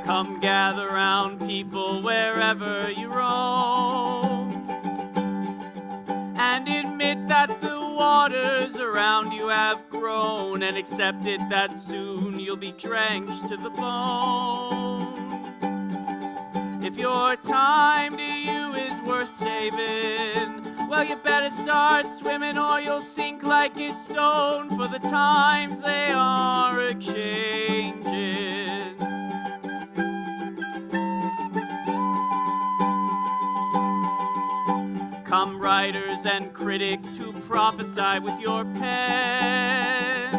Come gather round, people, wherever you roam, and admit that the waters around you have grown, and accept it that soon you'll be drenched to the bone. If your time to you is worth saving, well, you better start swimming or you'll sink like a stone, for the times they are a-changing. Come writers and critics who prophesy with your pen,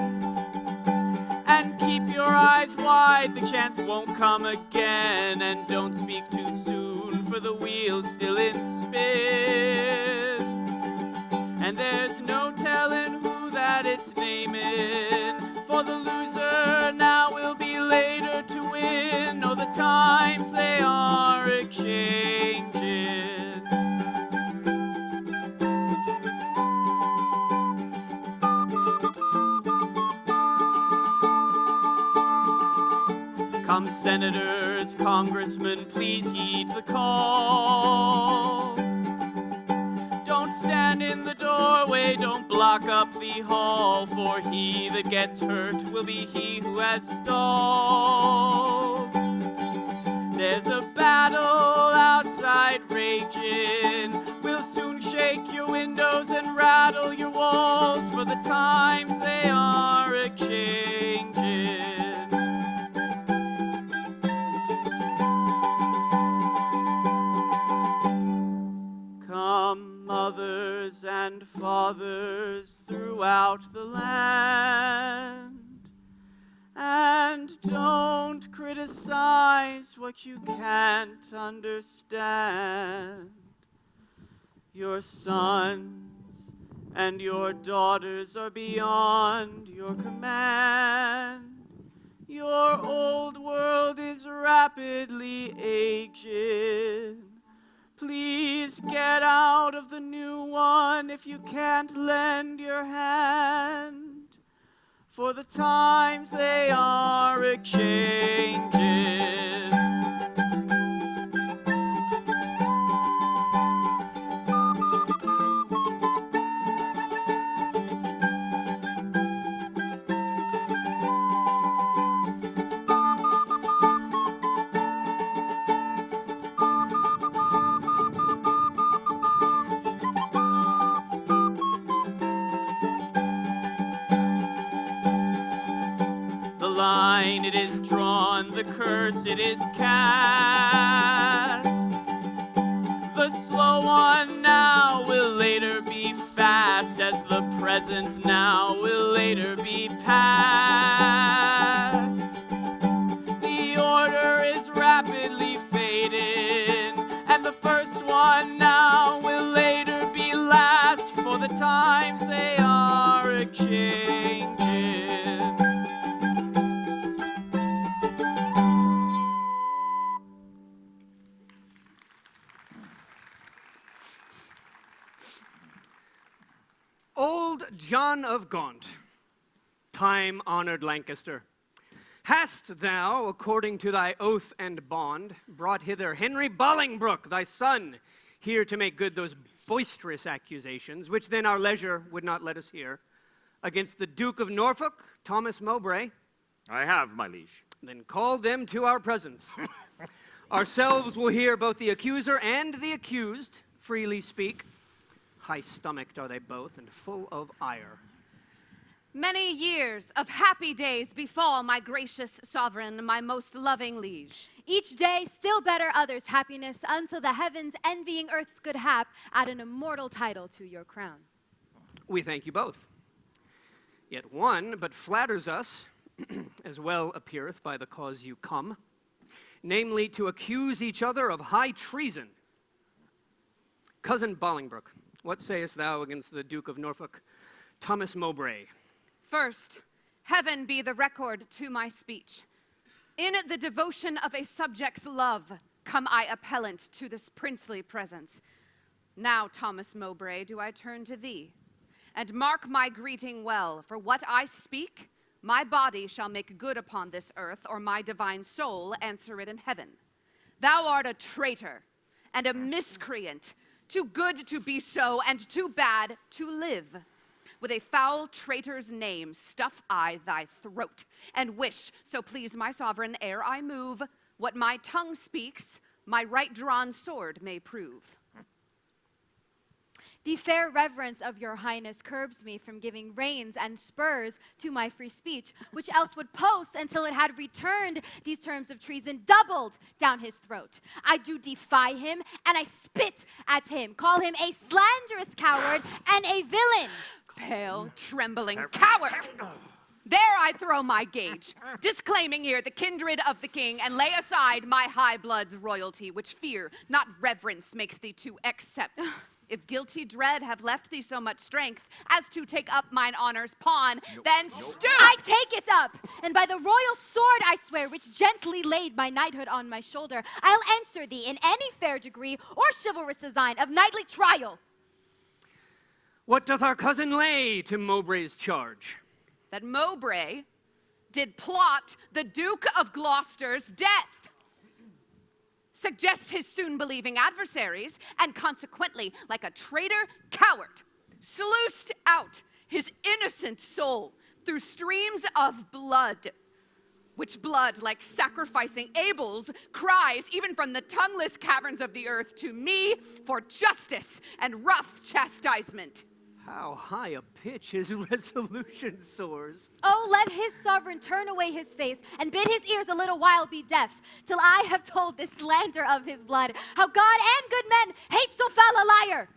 and keep your eyes wide, the chance won't come again. And don't speak too soon, for the wheel's still in spin, and there's no telling who that it's naming, for the loser now will be later to win. Oh, the times they are a-changing. Come senators, congressmen, please heed the call. Don't stand in the doorway, don't block up the hall, for he that gets hurt will be he who has stalled. There's a battle outside raging, we'll soon shake your windows and rattle your walls, for the times they are a-changing. Mothers and fathers throughout the land, and don't criticize what you can't understand. Your sons and your daughters are beyond your command. Your old world is rapidly aging. Please get out of the new one if you can't lend your hand, for the times they are a-changing. It is drawn, the curse it is cast. The slow one now will later be fast, as the present now will later be past. The order is rapidly fading, and the first one now will later be last, for the times they are a-changing. John of Gaunt, time-honored Lancaster, hast thou, according to thy oath and bond, brought hither Henry Bolingbroke, thy son, here to make good those boisterous accusations, which then our leisure would not let us hear, against the Duke of Norfolk, Thomas Mowbray? I have, my liege. Then call them to our presence. Ourselves will hear both the accuser and the accused freely speak. High-stomached are they both, and full of ire. Many years of happy days befall my gracious sovereign, my most loving liege. Each day still better others' happiness, until the heavens, envying earth's good hap, add an immortal title to your crown. We thank you both. Yet one but flatters us, as well appeareth by the cause you come, namely to accuse each other of high treason. Cousin Bolingbroke, what sayest thou against the Duke of Norfolk, Thomas Mowbray? First, heaven be the record to my speech. In the devotion of a subject's love, come I appellant to this princely presence. Now, Thomas Mowbray, do I turn to thee, and mark my greeting well, for what I speak My body shall make good upon this earth, or my divine soul answer it in heaven. Thou art a traitor and a miscreant, too good to be so, and too bad to live. With a foul traitor's name stuff I thy throat, and wish, so please my sovereign, ere I move, what my tongue speaks, my right drawn sword may prove. The fair reverence of your highness curbs me from giving reins and spurs to my free speech, which else would post until it had returned these terms of treason doubled down his throat. I do defy him, and I spit at him, call him a slanderous coward and a villain. Pale, trembling coward! There I throw my gage, disclaiming here the kindred of the king, and lay aside my high blood's royalty, which fear, not reverence, makes thee to accept. If guilty dread have left thee so much strength as to take up mine honor's pawn, then stoop! I take it up, and by the royal sword I swear, which gently laid my knighthood on my shoulder, I'll answer thee in any fair degree or chivalrous design of knightly trial. What doth our cousin lay to Mowbray's charge? That Mowbray did plot the Duke of Gloucester's death, suggest his soon-believing adversaries, and consequently, like a traitor coward, sluiced out his innocent soul through streams of blood, which blood, like sacrificing Abel's, cries even from the tongueless caverns of the earth to me for justice and rough chastisement. How high a pitch his resolution soars. Oh, let his sovereign turn away his face and bid his ears a little while be deaf, till I have told this slander of his blood, how God and good men hate so foul a liar.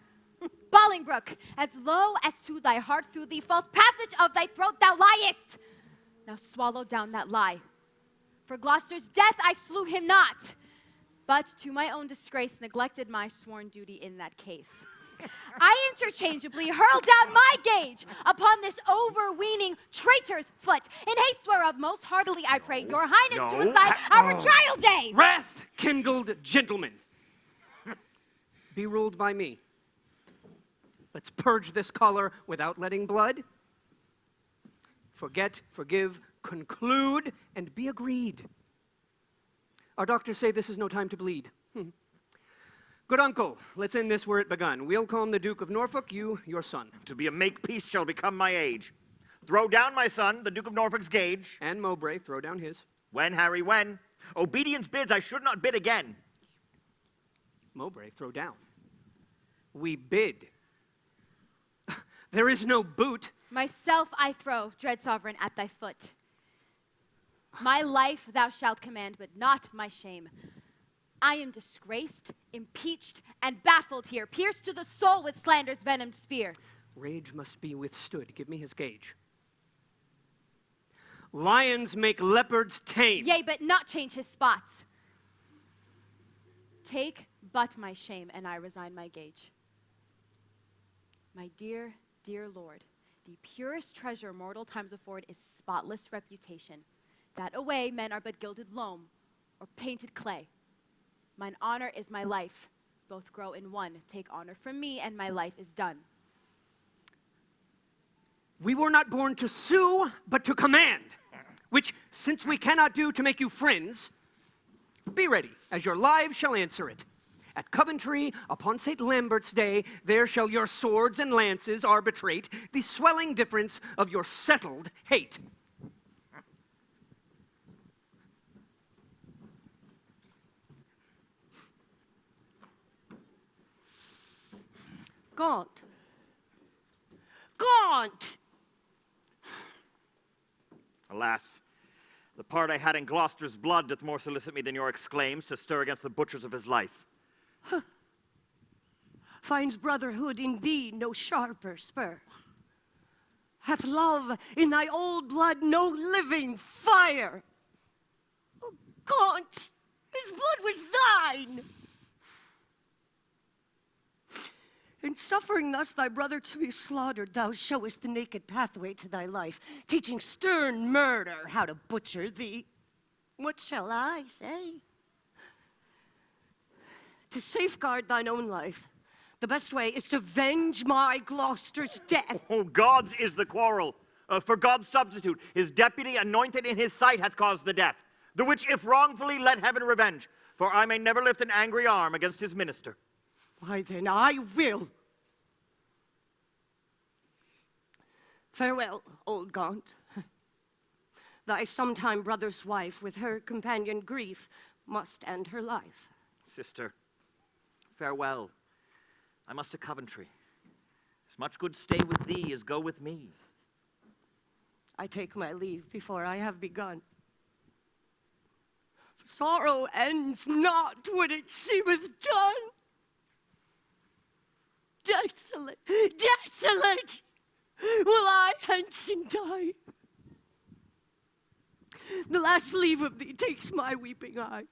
Bolingbroke, as low as to thy heart through the false passage of thy throat thou liest. Now swallow down that lie. For Gloucester's death I slew him not, but to my own disgrace neglected my sworn duty in that case. I interchangeably hurl down my gage upon this overweening traitor's foot, in haste whereof most heartily I pray your highness to assign our trial day. Wrath-kindled gentlemen, be ruled by me. Let's purge this collar without letting blood. Forget, forgive, conclude, and be agreed. Our doctors say this is no time to bleed. Good uncle, let's end this where it begun. We'll call him the Duke of Norfolk, you, your son. To be a make-peace shall become my age. Throw down my son, the Duke of Norfolk's gage. And Mowbray, throw down his. When, Harry, when? Obedience bids, I should not bid again. Mowbray, throw down. We bid. There is no boot. Myself I throw, dread sovereign, at thy foot. My life thou shalt command, but not my shame. I am disgraced, impeached, and baffled here, pierced to the soul with slander's venomed spear. Rage must be withstood. Give me his gage. Lions make leopards tame. Yea, but not change his spots. Take but my shame, and I resign my gage. My dear, dear Lord, the purest treasure mortal times afford is spotless reputation. That away men are but gilded loam or painted clay. Mine honor is my life. Both grow in one. Take honor from me, and my life is done. We were not born to sue, but to command. Which, since we cannot do to make you friends, be ready, as your lives shall answer it. At Coventry, upon St. Lambert's Day, there shall your swords and lances arbitrate the swelling difference of your settled hate. Gaunt. Gaunt! Alas, the part I had in Gloucester's blood doth more solicit me than your exclaims to stir against the butchers of his life. Finds brotherhood in thee no sharper spur. Hath love in thy old blood no living fire. Oh, Gaunt, his blood was thine. In suffering thus thy brother to be slaughtered, thou showest the naked pathway to thy life, teaching stern murder how to butcher thee. What shall I say? To safeguard thine own life, the best way is to venge my Gloucester's death. Oh, God's is the quarrel. For God's substitute, his deputy anointed in his sight hath caused the death, the which if wrongfully let heaven revenge, for I may never lift an angry arm against his minister. Why then I will. Farewell, old Gaunt. Thy sometime brother's wife with her companion grief must end her life. Sister, farewell. I must to Coventry. As much good stay with thee as go with me. I take my leave before I have begun. Sorrow ends not when it seemeth done. Desolate, desolate will I hence and die. The last leave of thee takes my weeping eye.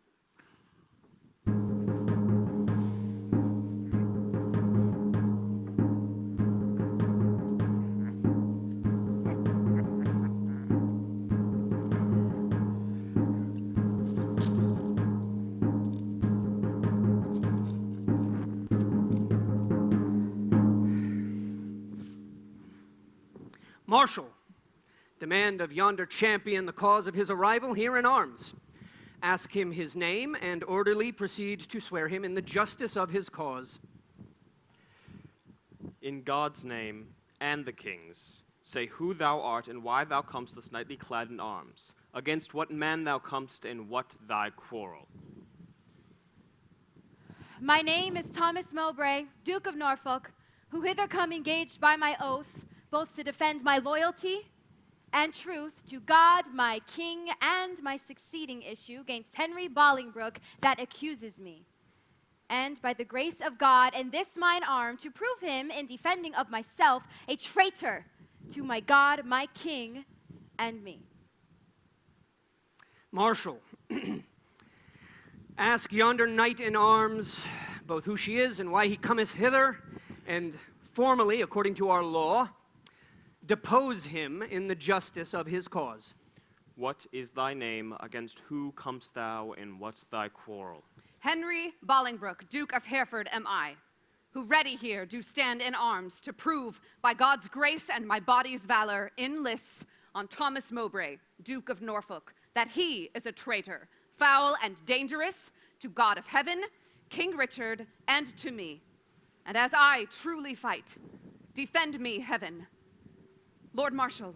Marshal, demand of yonder champion the cause of his arrival here in arms. Ask him his name, and orderly proceed to swear him in the justice of his cause. In God's name and the king's, say who thou art and why thou comest thus nightly clad in arms, against what man thou comest and what thy quarrel. My name is Thomas Mowbray, Duke of Norfolk, who hither come engaged by my oath, both to defend my loyalty and truth to God, my king, and my succeeding issue against Henry Bolingbroke that accuses me. And by the grace of God and this mine arm, to prove him in defending of myself a traitor to my God, my king, and me. Marshal, ask yonder knight in arms both who she is and why he cometh hither, and formally, according to our law, depose him in the justice of his cause. What is thy name, against who comest thou, and what's thy quarrel? Henry Bolingbroke, Duke of Hereford am I, who ready here do stand in arms to prove by God's grace and my body's valor in lists on Thomas Mowbray, Duke of Norfolk, that he is a traitor, foul and dangerous to God of heaven, King Richard, and to me. And as I truly fight, defend me, heaven. Lord Marshal,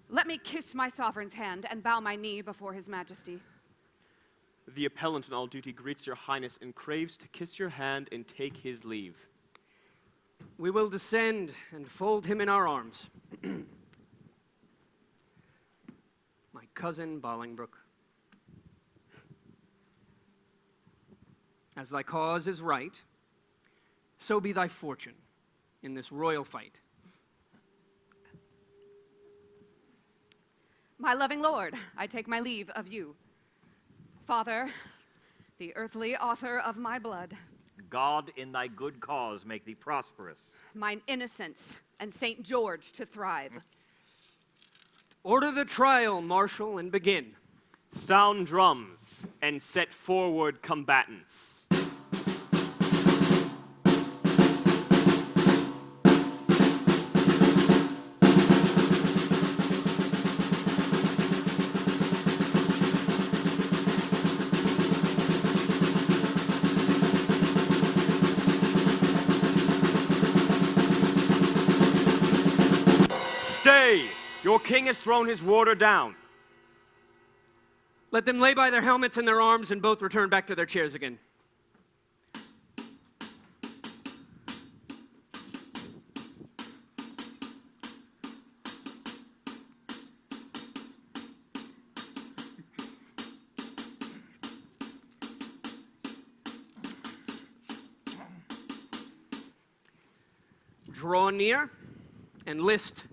let me kiss my sovereign's hand and bow my knee before his majesty. The appellant in all duty greets your highness and craves to kiss your hand and take his leave. We will descend and fold him in our arms. My cousin Bolingbroke, as thy cause is right, so be thy fortune in this royal fight. My loving lord, I take my leave of you. Father, the earthly author of my blood, God in thy good cause make thee prosperous. mine innocence, and St. George to thrive. Order the trial, Marshal, and begin. Sound drums and set forward combatants. Stay! Your king has thrown his warder down. Let them lay by their helmets and their arms and both return back to their chairs again. Draw near and list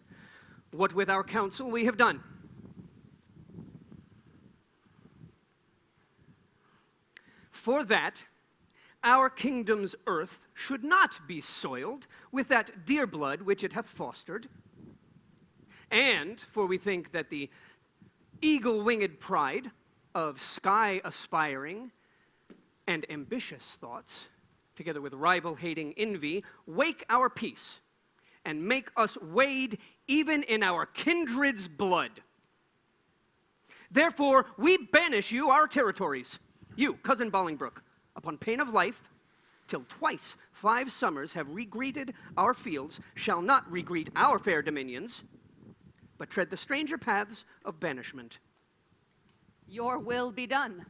what with our counsel we have done. For that, our kingdom's earth should not be soiled with that dear blood which it hath fostered. And for we think that the eagle-winged pride of sky-aspiring and ambitious thoughts, together with rival-hating envy, wake our peace and make us wade even in our kindred's blood. Therefore, we banish you our territories, you, cousin Bolingbroke, upon pain of life, till twice 5 summers have regreeted our fields, shall not regreet our fair dominions, but tread the stranger paths of banishment. Your will be done.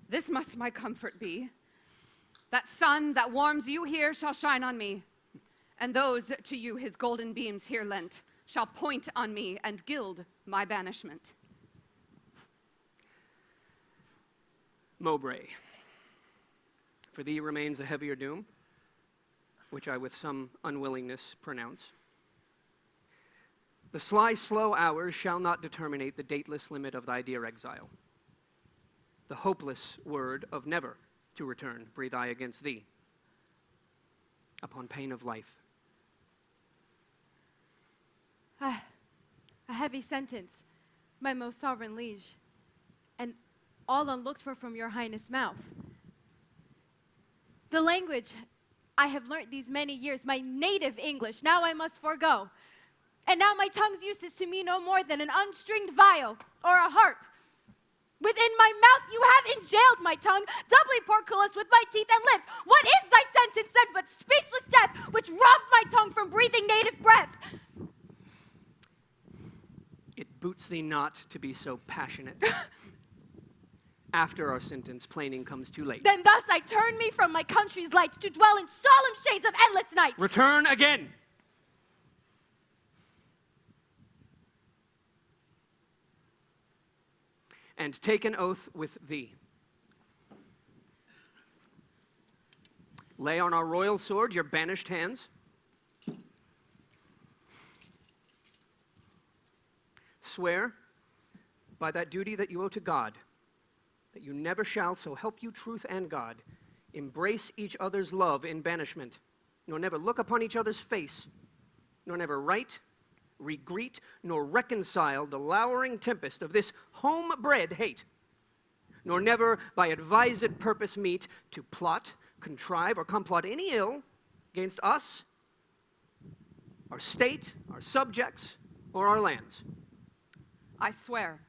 This must my comfort be. That sun that warms you here shall shine on me, and those to you his golden beams here lent shall point on me and gild my banishment. Mowbray, for thee remains a heavier doom, which I with some unwillingness pronounce. The sly, slow hours shall not determinate the dateless limit of thy dear exile. The hopeless word of never to return breathe I against thee, upon pain of life. A heavy sentence, my most sovereign liege, and all unlooked for from your highness' mouth. The language I have learnt these many years, my native English, now I must forego. And now my tongue's use is to me no more than an unstringed viol or a harp. Within my mouth you have enjailed my tongue, doubly porculous with my teeth and lips. What is thy sentence then but speechless death, which robs my tongue from breathing native breath? It boots thee not to be so passionate. After our sentence, plaining comes too late. Then thus I turn me from my country's light to dwell in solemn shades of endless night. Return again! And take an oath with thee. Lay on our royal sword your banished hands. Swear by that duty that you owe to God, that you never shall, so help you truth and God, embrace each other's love in banishment, nor never look upon each other's face, nor never write, regreet, nor reconcile the lowering tempest of this home-bred hate, nor never by advised purpose meet to plot, contrive, or complot any ill against us, our state, our subjects, or our lands. I swear.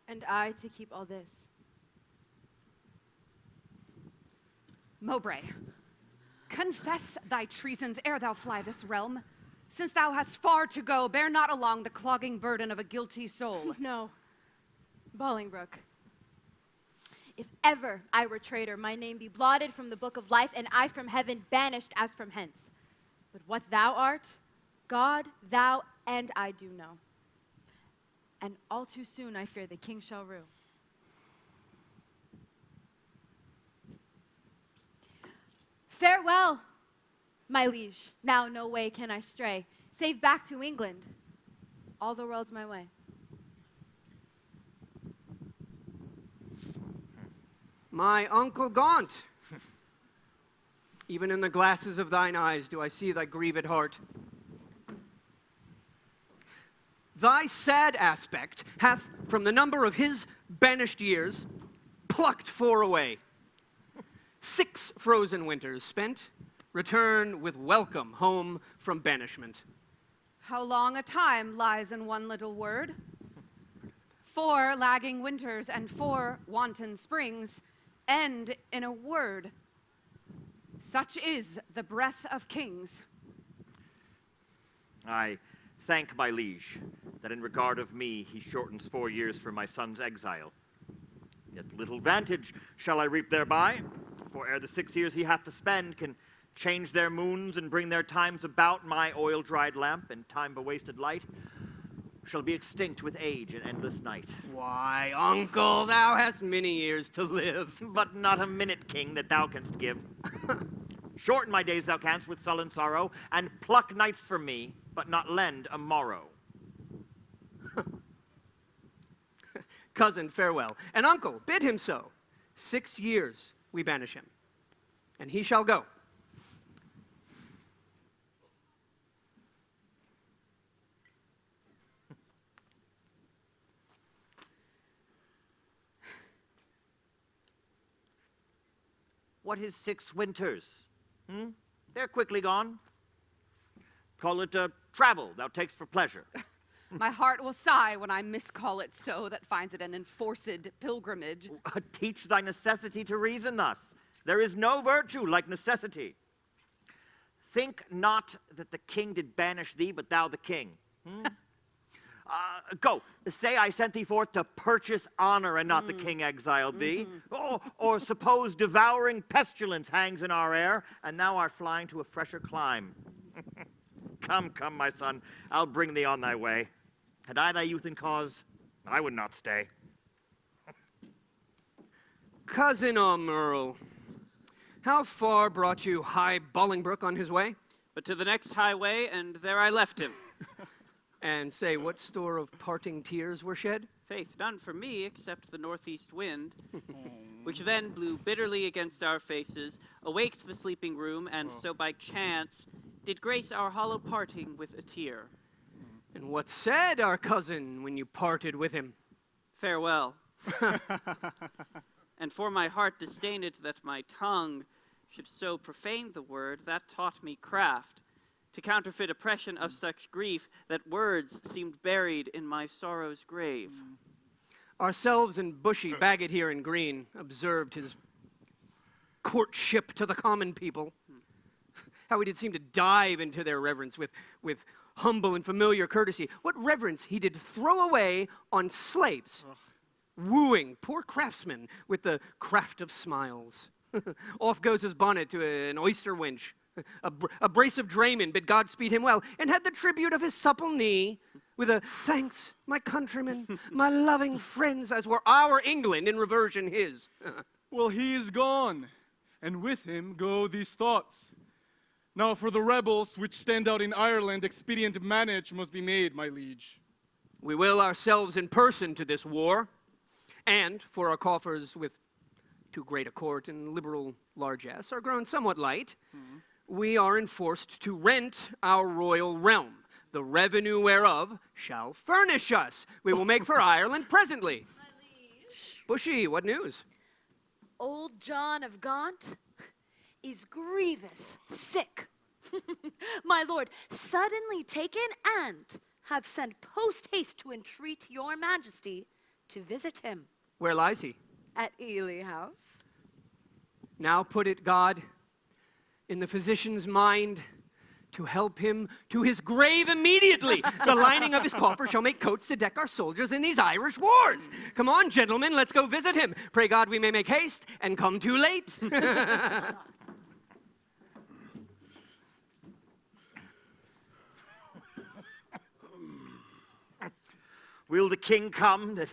And I to keep all this. Mowbray, confess thy treasons ere thou fly this realm. Since thou hast far to go, bear not along the clogging burden of a guilty soul. No, Bolingbroke. If ever I were traitor, my name be blotted from the book of life, and I from heaven banished as from hence. But what thou art, God, thou, and I do know. And all too soon I fear the king shall rue. Farewell, my liege. Now no way can I stray, save back to England. All the world's my way. My uncle Gaunt, even in the glasses of thine eyes do I see thy grieved heart. Thy sad aspect hath, from the number of his banished years, plucked 4 away. 6 frozen winters spent, return with welcome home from banishment. How long a time lies in one little word? 4 lagging winters and 4 wanton springs end in a word. Such is the breath of kings. I thank my liege that in regard of me he shortens 4 years for my son's exile. Yet little vantage shall I reap thereby, for ere the 6 years he hath to spend can change their moons and bring their times about, my oil-dried lamp and time-bewasted light shall be extinct with age and endless night. Why, uncle, thou hast many years to live. But not a minute, king, that thou canst give. Shorten my days thou canst with sullen sorrow, and pluck nights from me, but not lend a morrow. Cousin, farewell. And uncle, bid him so. 6 years we banish him, and he shall go. What is 6 winters? They're quickly gone. Call it a travel thou takes for pleasure. My heart will sigh when I miscall it so that finds it an enforced pilgrimage. Teach thy necessity to reason thus. There is no virtue like necessity. Think not that the king did banish thee, but thou the king. Go, say I sent thee forth to purchase honor, and not the king exiled thee. Or suppose devouring pestilence hangs in our air, and thou art flying to a fresher clime. Come, come, my son, I'll bring thee on thy way. Had I thy youth in cause, I would not stay. Cousin Earl, how far brought you High Bolingbroke on his way? But to the next highway, and there I left him. And say, what store of parting tears were shed? Faith, none for me except the northeast wind, which then blew bitterly against our faces, awaked the sleeping room, and so by chance did grace our hollow parting with a tear. And what said our cousin when you parted with him? Farewell. And for my heart disdained that my tongue should so profane the word, that taught me craft, to counterfeit oppression of such grief, that words seemed buried in my sorrow's grave. Ourselves and Bushy, Bagot here in green, observed his courtship to the common people. How he did seem to dive into their reverence with humble and familiar courtesy. What reverence he did throw away on slaves, wooing poor craftsmen with the craft of smiles. Off goes his bonnet to an oyster wench. A brace of draymen bid God speed him well, and had the tribute of his supple knee, with a thanks, my countrymen, my loving friends, as were our England in reversion his. Well, he is gone, and with him go these thoughts. Now for the rebels which stand out in Ireland, expedient manage must be made, my liege. We will ourselves in person to this war, and for our coffers with too great a court and liberal largesse are grown somewhat light, we are enforced to rent our royal realm, the revenue whereof shall furnish us. We will make for Ireland presently. My liege, Bushy, what news? old John of Gaunt is grievous sick. My lord, suddenly taken and hath sent post-haste to entreat your majesty to visit him Where lies he? at Ely House. Now put it, God, in the physician's mind to help him to his grave immediately. The lining of his coffer shall make coats to deck our soldiers in these Irish wars. Come on, gentlemen, let's go visit him. Pray God we may make haste and come too late. Will the king come, that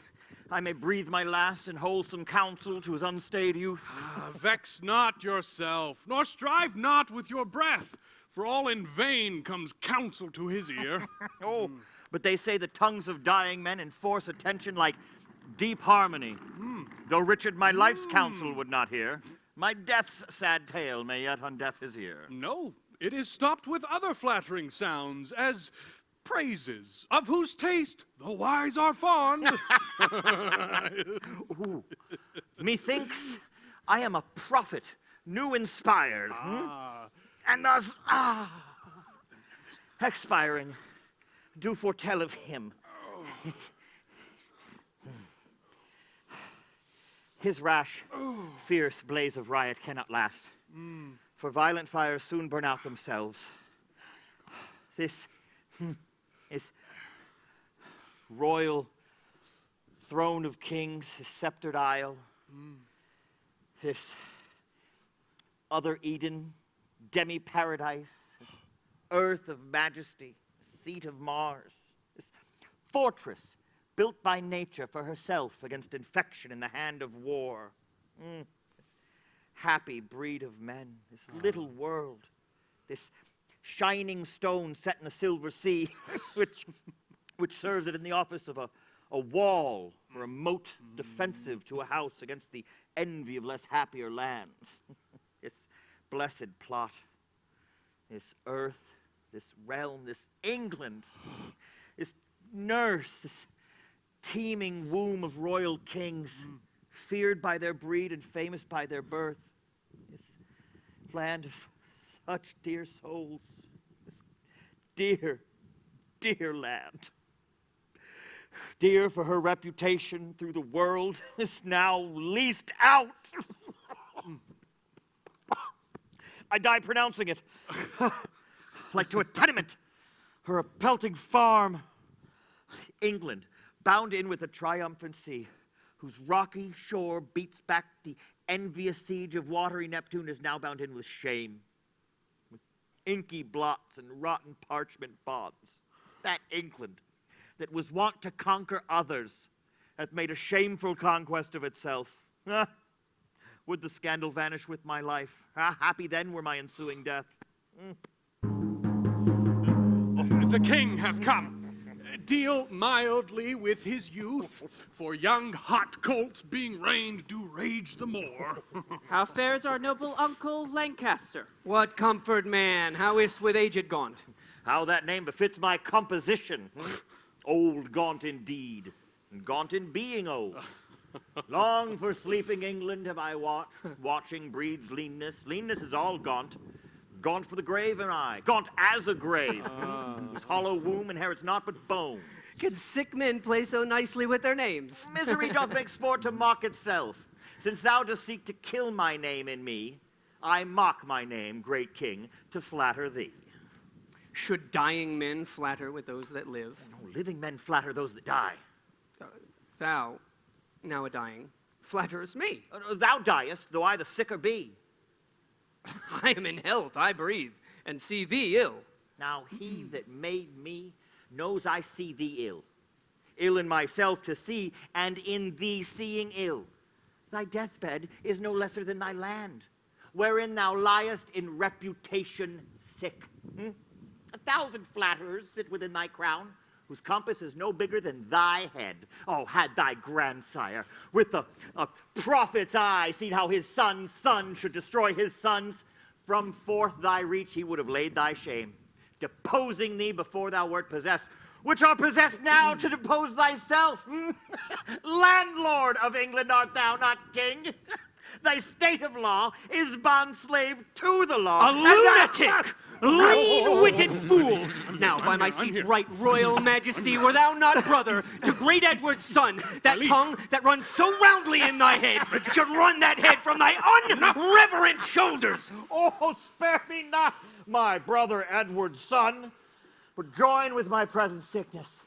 I may breathe my last and wholesome counsel to his unstayed youth? Vex not yourself, nor strive not with your breath, for all in vain comes counsel to his ear. But they say the tongues of dying men enforce attention like deep harmony. Though Richard my life's counsel would not hear, my death's sad tale may yet undeaf his ear. No, it is stopped with other flattering sounds, as praises, of whose taste the wise are fond. Methinks I am a prophet, new inspired. And thus, expiring, do foretell of him. His rash, fierce blaze of riot cannot last, for violent fires soon burn out themselves. This is royal throne of kings, his sceptered isle, this other Eden, demi-paradise, this earth of majesty, seat of Mars, this fortress built by nature for herself against infection in the hand of war. This happy breed of men, this little world, this shining stone set in a silver sea, which serves it in the office of a wall or a moat defensive to a house against the envy of less happier lands. This blessed plot, this earth, this realm, this England, this nurse, this teeming womb of royal kings, feared by their breed and famous by their birth, this land of such dear souls, this dear, dear land. Dear for her reputation through the world is now leased out. I die pronouncing it. Like to a tenement or a pelting farm. England, bound in with a triumphant sea, whose rocky shore beats back the envious siege of watery Neptune, is now bound in with shame, with inky blots and rotten parchment bonds. That England, that was wont to conquer others, hath made a shameful conquest of itself. Would the scandal vanish with my life? Happy then were my ensuing death. The king hath come. Deal mildly with his youth, for young hot colts being reined do rage the more. How fares our noble uncle Lancaster? What comfort, man? How is't with aged Gaunt? How that name befits my composition. Old Gaunt indeed, and Gaunt in being old. Long for sleeping England have I watched. Watching breeds leanness. Leanness is all Gaunt. Gaunt for the grave am I. Gaunt as a grave. Whose hollow womb inherits naught but bones. Can sick men play so nicely with their names? Misery doth make sport to mock itself. Since thou dost seek to kill my name in me, I mock my name, great king, to flatter thee. Should dying men flatter with those that live? No, living men flatter those that die. Thou, now a dying, flatterest me. Thou diest, though I the sicker be. I am in health, I breathe, and see thee ill. Now he that made me knows I see thee ill. Ill in myself to see, and in thee seeing ill. Thy deathbed is no lesser than thy land, wherein thou liest in reputation sick. 1,000 flatterers sit within thy crown, whose compass is no bigger than thy head. Oh, had thy grandsire, with the prophet's eye, seen how his son's son should destroy his sons, from forth thy reach he would have laid thy shame, deposing thee before thou wert possessed, which are possessed now to depose thyself. Landlord of England art thou, not king. Thy state of law is bond-slave to the law. A lunatic! Lean-witted fool! Now, by my seat's right royal majesty, were thou not brother to great Edward's son, that tongue that runs so roundly in thy head should run that head from thy unreverent shoulders. Oh, spare me not, my brother Edward's son, but join with my present sickness,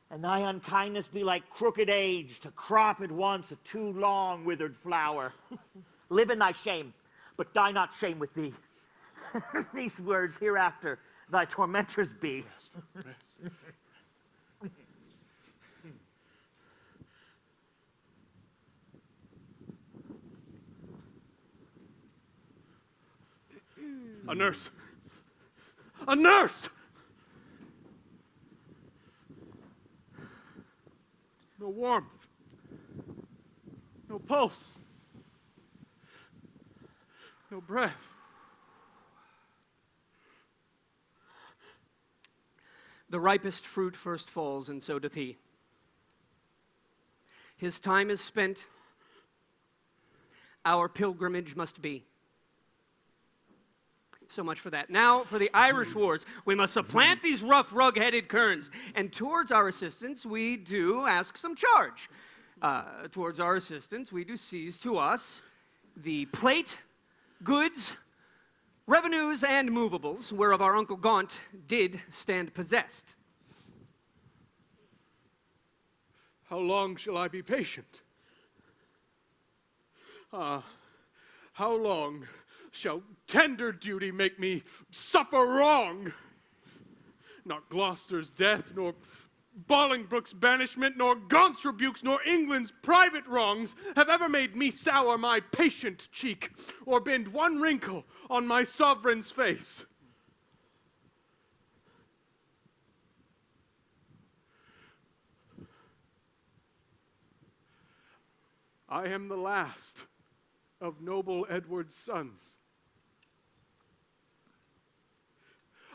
and thy unkindness be like crooked age to crop at once a too long withered flower. Live in thy shame, but die not shame with thee. These words hereafter thy tormentors be. A nurse! A nurse! No warmth. No pulse. No breath. The ripest fruit first falls, and so doth he. His time is spent. Our pilgrimage must be. So much for that. Now, for the Irish wars, we must supplant these rough, rug-headed kerns. And towards our assistance, we do ask some charge. Towards our assistance, we do seize to us the plate, goods, revenues, and movables, whereof our Uncle Gaunt did stand possessed. How long shall I be patient? How long shall tender duty make me suffer wrong? Not Gloucester's death, nor Bolingbroke's banishment, nor Gaunt's rebukes, nor England's private wrongs have ever made me sour my patient cheek, or bend one wrinkle on my sovereign's face. I am the last of noble Edward's sons,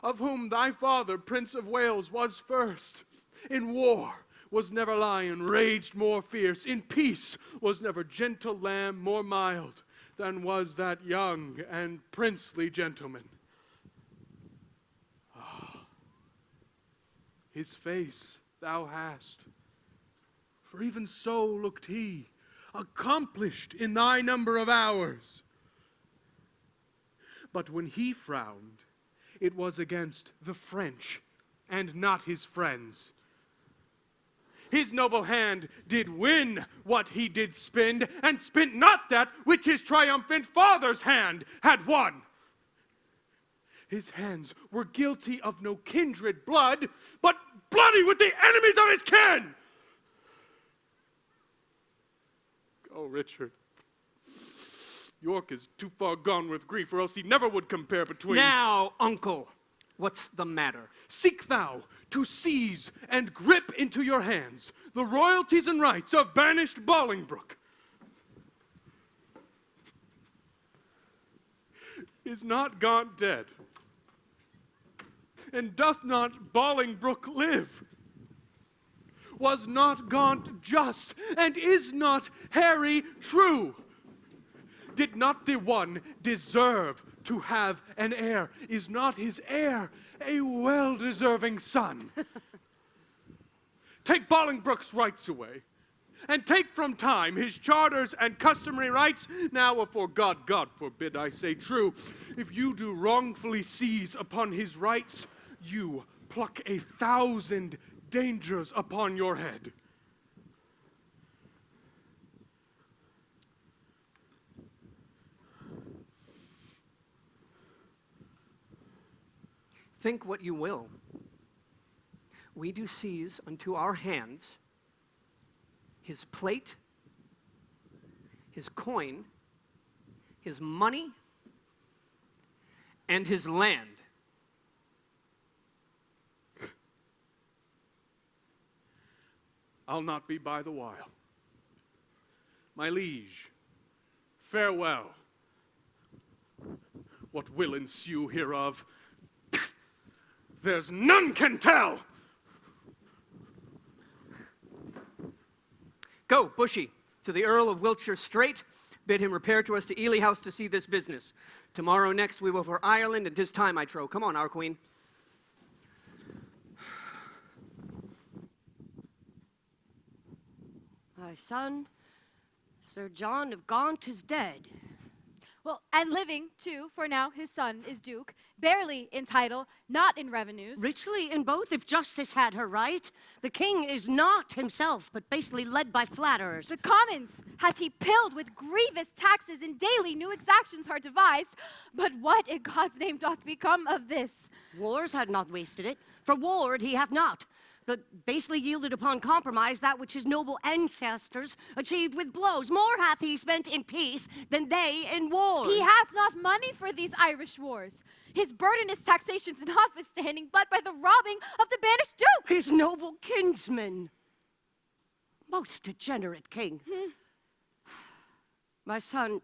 of whom thy father, Prince of Wales, was first. In war was never lion raged more fierce, in peace was never gentle lamb more mild than was that young and princely gentleman. his face thou hast. For even so looked he, accomplished in thy number of hours. But when he frowned, it was against the French, and not his friends. His noble hand did win what he did spend, and spent not that which his triumphant father's hand had won. His hands were guilty of no kindred blood, but bloody with the enemies of his kin. Oh, Richard, York is too far gone with grief, or else he never would compare between... Now, uncle, what's the matter? Seek thou to seize and grip into your hands the royalties and rights of banished Bolingbroke. Is not Gaunt dead? And doth not Bolingbroke live? Was not Gaunt just? And is not Harry true? Did not the one deserve to have an heir? Is not his heir a well-deserving son? Take Bolingbroke's rights away, and take from time his charters and customary rights. Now, afore God, God forbid I say true, if you do wrongfully seize upon his rights, you pluck 1,000 dangers upon your head. Think what you will. We do seize unto our hands his plate, his coin, his money, and his land. I'll not be by the while. My liege, farewell. What will ensue hereof, there's none can tell. Go, Bushy, to the Earl of Wiltshire straight. Bid him repair to us to Ely House to see this business. Tomorrow next we will for Ireland, and 'tis time, I trow. Come on, our queen. My son, Sir John of Gaunt, is dead. Well, and living, too, for now his son is Duke, barely in title, not in revenues. Richly in both, if justice had her right. The king is not himself, but basely led by flatterers. The commons hath he pilled with grievous taxes, and daily new exactions are devised. But what in God's name doth become of this? Wars had not wasted it, for warred he hath not, but basely yielded upon compromise that which his noble ancestors achieved with blows. More hath he spent in peace than they in wars. He hath not money for these Irish wars. His burden is taxations notwithstanding, but by the robbing of the banished Duke. His noble kinsman. Most degenerate king. My son,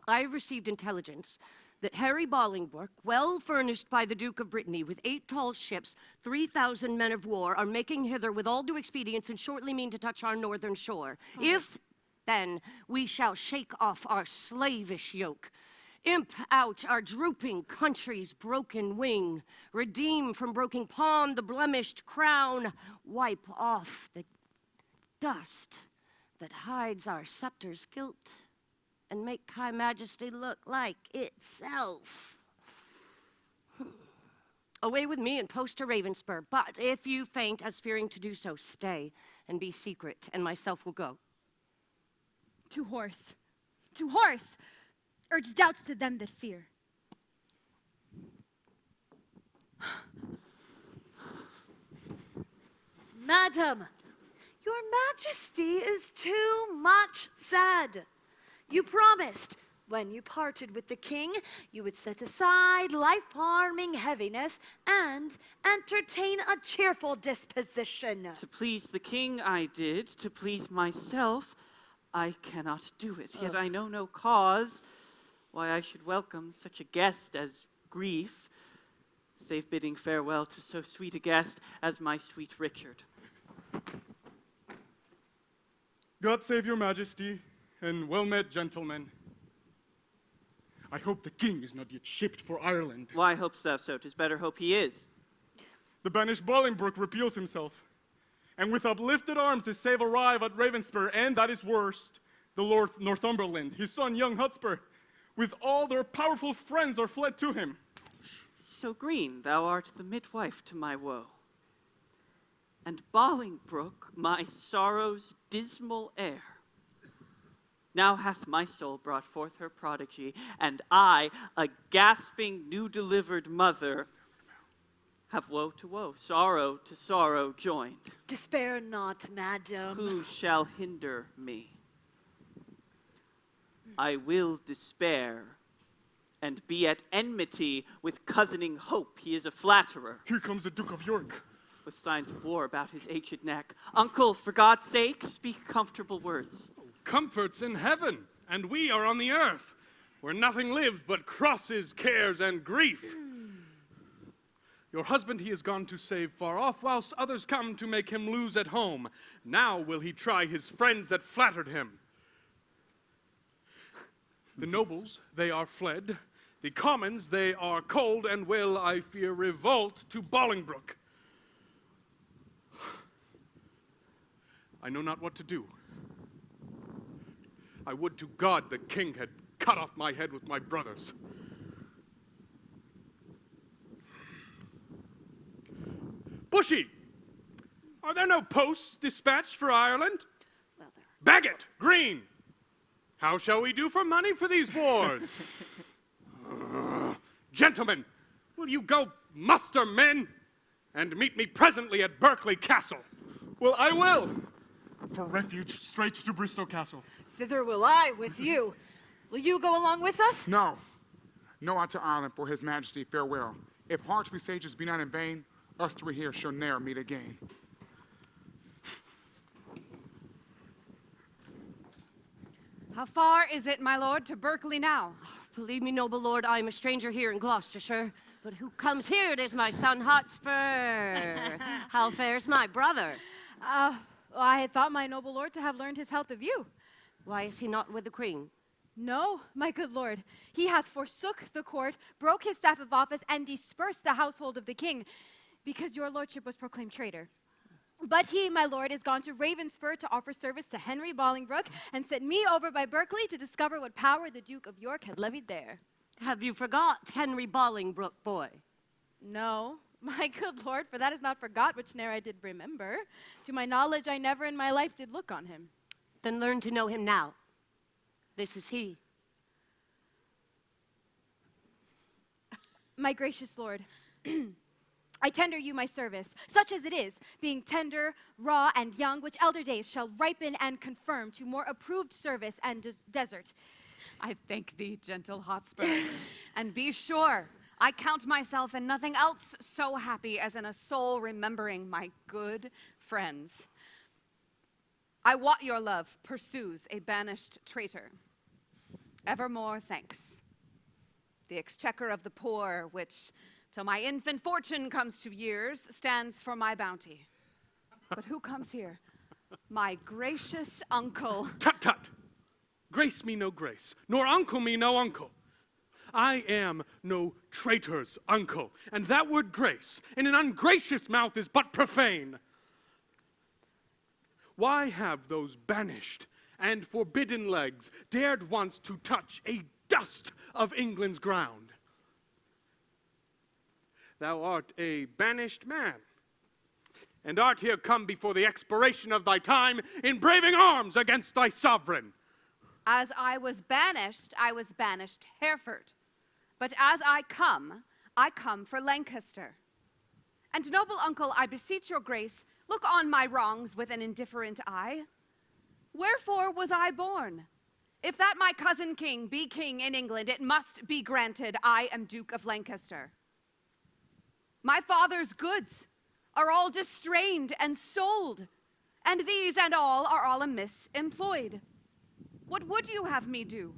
I have received intelligence that Henry Bolingbroke, well furnished by the Duke of Brittany with 8 tall ships, 3,000 men of war, are making hither with all due expedience and shortly mean to touch our northern shore. If, then, we shall shake off our slavish yoke, imp out our drooping country's broken wing, redeem from broken pawn the blemished crown, wipe off the dust that hides our scepter's guilt, and make High Majesty look like itself. Away with me and post to Ravenspur, but if you faint as fearing to do so, stay and be secret, and myself will go. To horse, urge doubts to them that fear. Madam, your majesty is too much said. You promised, when you parted with the king, you would set aside life-harming heaviness and entertain a cheerful disposition. To please the king I did, to please myself I cannot do it. Yet I know no cause why I should welcome such a guest as grief, save bidding farewell to so sweet a guest as my sweet Richard. God save your majesty, and well met, gentlemen. I hope the king is not yet shipped for Ireland. Why hopest thou so? 'Tis better hope he is. The banished Bolingbroke repeals himself, and with uplifted arms his save arrive at Ravenspur, and that is worst, the Lord Northumberland, his son young Hotspur, with all their powerful friends are fled to him. So green thou art the midwife to my woe, and Bolingbroke my sorrow's dismal heir. Now hath my soul brought forth her prodigy, and I, a gasping new-delivered mother, have woe to woe, sorrow to sorrow joined. Despair not, madam. Who shall hinder me? I will despair, and be at enmity with cousining Hope. He is a flatterer. Here comes the Duke of York. With signs of war about his aged neck. Uncle, for God's sake, speak comfortable words. Comfort's in heaven, and we are on the earth, where nothing lives but crosses, cares, and grief. Your husband he is gone to save far off, whilst others come to make him lose at home. Now will he try his friends that flattered him. The nobles, they are fled. The commons, they are cold, and will, I fear, revolt to Bolingbroke. I know not what to do. I would to God the king had cut off my head with my brothers. Bushy, are there no posts dispatched for Ireland? Well, there. Bagot, Green, how shall we do for money for these wars? Gentlemen, will you go muster men and meet me presently at Berkeley Castle? Well, I will. For refuge, straight to Bristol Castle. Thither will I with you. Will you go along with us? No. No unto Ireland for his majesty farewell. If hearts besages be not in vain, us three here shall ne'er meet again. How far is it, my lord, to Berkeley now? Believe me, noble lord, I am a stranger here in Gloucestershire. But who comes here? It is my son Hotspur. How fares my brother? I had thought my noble lord to have learned his health of you. Why is he not with the queen? No, my good lord. He hath forsook the court, broke his staff of office, and dispersed the household of the king, because your lordship was proclaimed traitor. But he, my lord, is gone to Ravenspur to offer service to Henry Bolingbroke, and sent me over by Berkeley to discover what power the Duke of York had levied there. Have you forgot Henry Bolingbroke, boy? No, my good lord, for that is not forgot which ne'er I did remember. To my knowledge, I never in my life did look on him. Then learn to know him now. This is he. My gracious lord, I tender you my service, such as it is, being tender, raw, and young, which elder days shall ripen and confirm to more approved service and desert. I thank thee, gentle Hotspur, and be sure, I count myself in nothing else so happy as in a soul remembering my good friends. I wot your love pursues a banished traitor. Evermore thanks. The exchequer of the poor, which, till my infant fortune comes to years, stands for my bounty. But who comes here? My gracious uncle. Tut, tut! Grace me no grace, nor uncle me no uncle. I am no traitor's uncle, and that word grace in an ungracious mouth is but profane. Why have those banished and forbidden legs dared once to touch a dust of England's ground? Thou art a banished man, and art here come before the expiration of thy time in braving arms against thy sovereign. As I was banished Hereford. But as I come for Lancaster. And noble uncle, I beseech your grace, look on my wrongs with an indifferent eye. Wherefore was I born? If that my cousin king be king in England, it must be granted I am Duke of Lancaster. My father's goods are all distrained and sold, and these and all are all amiss employed. What would you have me do?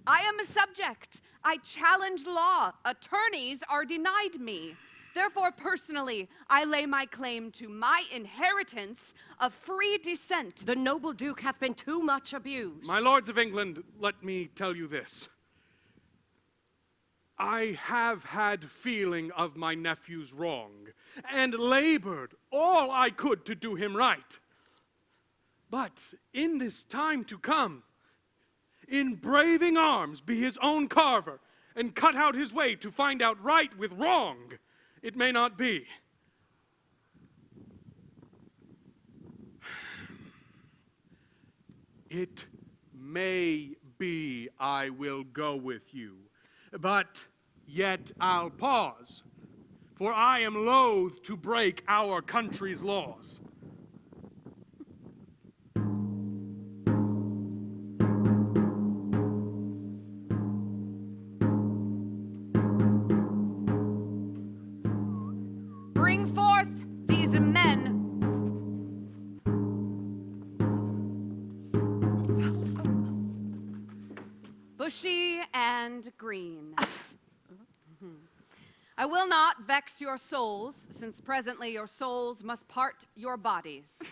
I am a subject. I challenge law. Attorneys are denied me. Therefore, personally, I lay my claim to my inheritance of free descent. The noble Duke hath been too much abused. My lords of England, let me tell you this. I have had feeling of my nephew's wrong, and labored all I could to do him right. But in this time to come, in braving arms be his own carver, and cut out his way to find out right with wrong, it may not be. It may be I will go with you, but yet I'll pause, for I am loath to break our country's laws. Bring forth these men. Bushy and green. I will not vex your souls, since presently your souls must part your bodies.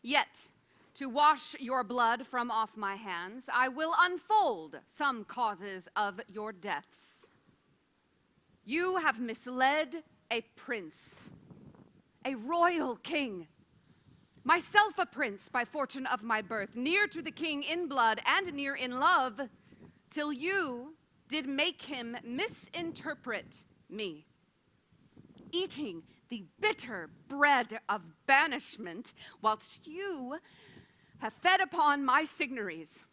Yet, to wash your blood from off my hands, I will unfold some causes of your deaths. You have misled a prince, a royal king, myself a prince by fortune of my birth, near to the king in blood and near in love, till you did make him misinterpret me, eating the bitter bread of banishment, whilst you have fed upon my signories,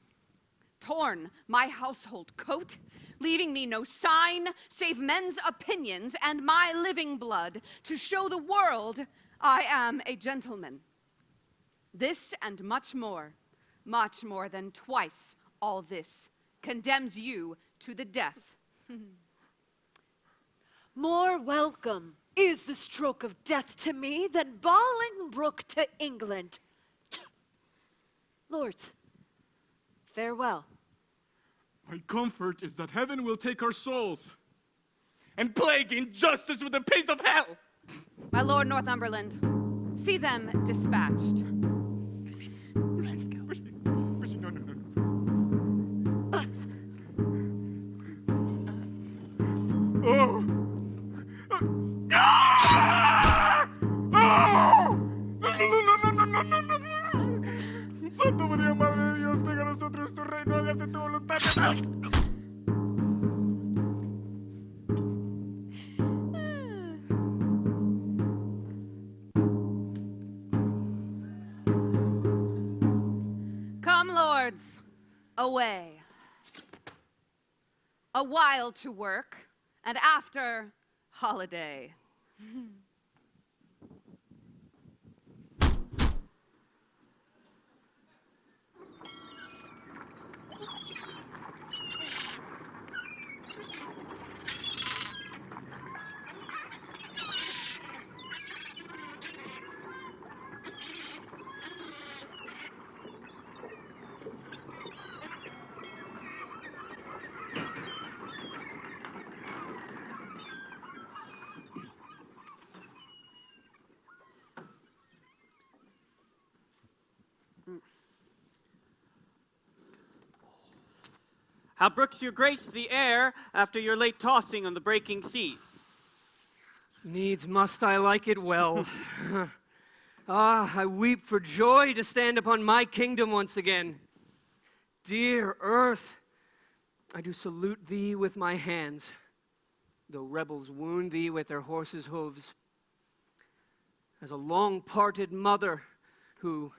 torn my household coat, leaving me no sign save men's opinions and my living blood to show the world I am a gentleman. This and much more than twice all this, condemns you to the death. More welcome is the stroke of death to me than Bolingbroke to England. Lords, farewell. My comfort is that heaven will take our souls and plague injustice with the pains of hell. My lord Northumberland, see them dispatched. Let's go. No. Oh! No! Santa María, Madre de Dios, venga a nosotros tu reino, hágase tu voluntad. Come, lords, away. A while to work, and after, holiday. How brooks your grace the air after your late tossing on the breaking seas? Needs must I like it well. I weep for joy to stand upon my kingdom once again. Dear earth, I do salute thee with my hands, though rebels wound thee with their horses' hooves. As a long-parted mother who,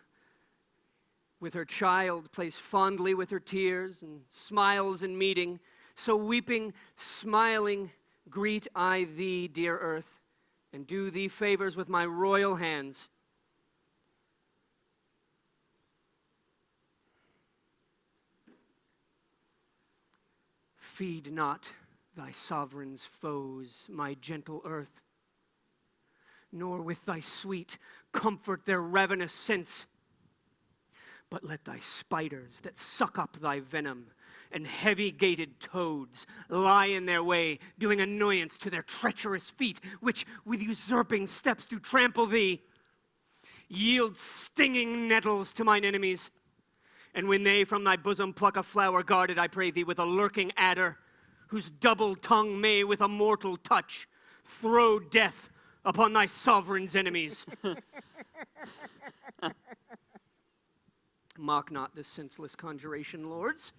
with her child, plays fondly with her tears and smiles in meeting, so weeping, smiling, greet I thee, dear earth, and do thee favors with my royal hands. Feed not thy sovereign's foes, my gentle earth, nor with thy sweet comfort their ravenous sense. But let thy spiders that suck up thy venom and heavy-gated toads lie in their way, doing annoyance to their treacherous feet, which with usurping steps do trample thee. Yield stinging nettles to mine enemies, and when they from thy bosom pluck a flower guarded, I pray thee, with a lurking adder, whose double tongue may with a mortal touch throw death upon thy sovereign's enemies. Mock not this senseless conjuration, lords.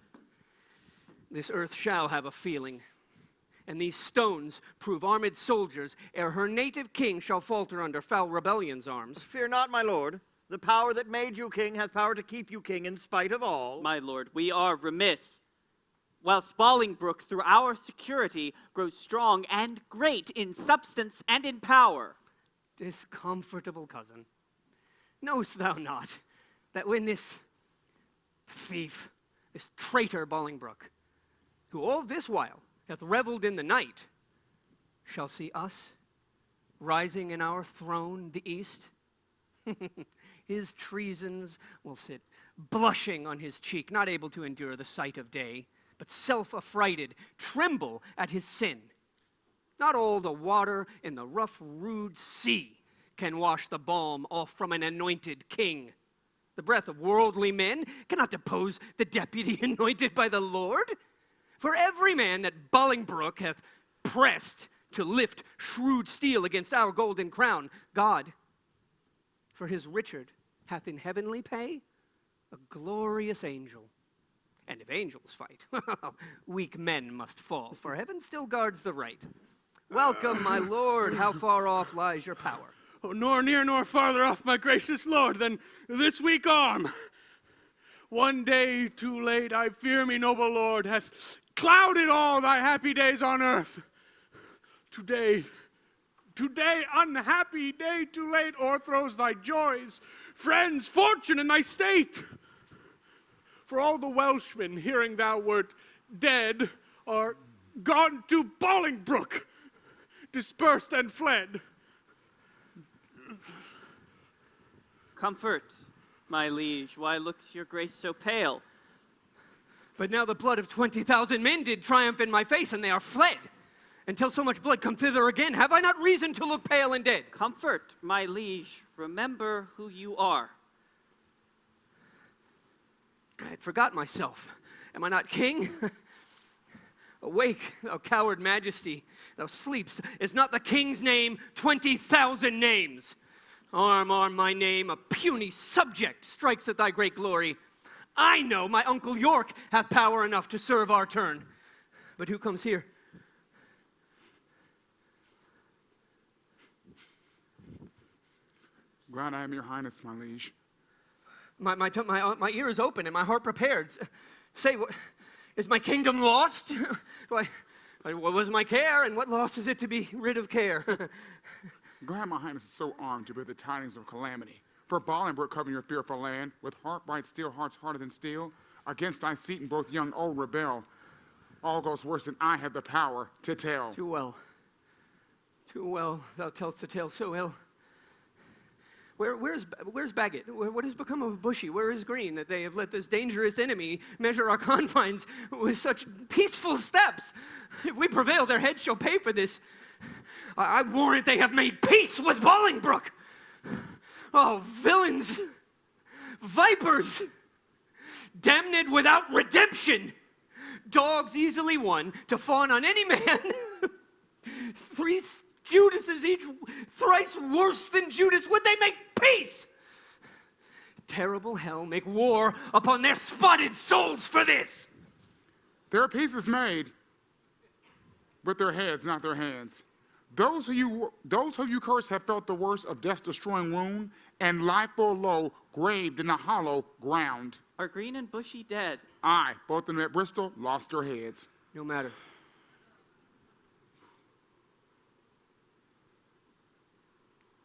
This earth shall have a feeling, and these stones prove armed soldiers, ere her native king shall falter under foul rebellion's arms. Fear not, my lord. The power that made you king hath power to keep you king in spite of all. My lord, we are remiss. Whilst Bolingbroke, through our security, grows strong and great in substance and in power. Discomfortable cousin, knowest thou not that when this thief, this traitor Bolingbroke, who all this while hath reveled in the night, shall see us rising in our throne, the east, his treasons will sit blushing on his cheek, not able to endure the sight of day, but self-affrighted, tremble at his sin. Not all the water in the rough, rude sea can wash the balm off from an anointed king. The breath of worldly men cannot depose the deputy anointed by the Lord. For every man that Bolingbroke hath pressed to lift shrewd steel against our golden crown, God, for his Richard, hath in heavenly pay a glorious angel. And if angels fight, weak men must fall, for heaven still guards the right. Welcome, my lord. How far off lies your power? Oh, nor near nor farther off, my gracious lord, than this weak arm. One day too late, I fear me, noble lord, hath clouded all thy happy days on earth. Today, unhappy day too late, o'erthrows thy joys, friends, fortune, and thy state. For all the Welshmen, hearing thou wert dead, are gone to Bolingbroke, dispersed and fled. Comfort, my liege. Why looks your grace so pale? But now the blood of 20,000 men did triumph in my face, and they are fled. Until so much blood come thither again, have I not reason to look pale and dead? Comfort, my liege. Remember who you are. I had forgot myself. Am I not king? Awake, thou coward majesty. Thou sleepst. Is not the king's name 20,000 names? Arm, my name, a puny subject strikes at thy great glory. I know my uncle York hath power enough to serve our turn. But who comes here? Glad I am your highness, my liege. My ear is open and my heart prepared. Say, is my kingdom lost? What was my care, and what loss is it to be rid of care? Glad my highness is so armed to bear the tidings of calamity. For Bolingbroke covering your fearful land, with heart bright steel, hearts harder than steel, against thy seat and both young old rebel. All goes worse than I have the power to tell. Too well, thou tell'st the tale so ill. Where's Bagot? What has become of Bushy? Where is Green, that they have let this dangerous enemy measure our confines with such peaceful steps? If we prevail, their heads shall pay for this. I warrant they have made peace with Bolingbroke. Oh, villains, vipers, damned without redemption, dogs easily won to fawn on any man. 3 Judases, each thrice worse than Judas, would they make peace? Terrible hell make war upon their spotted souls for this. Their peace is made with their heads, not their hands. Those who you curse have felt the worst of death's destroying wound, and lie full low, graved in the hollow ground. Are Green and Bushy dead? Aye, both of them at Bristol lost their heads. No matter.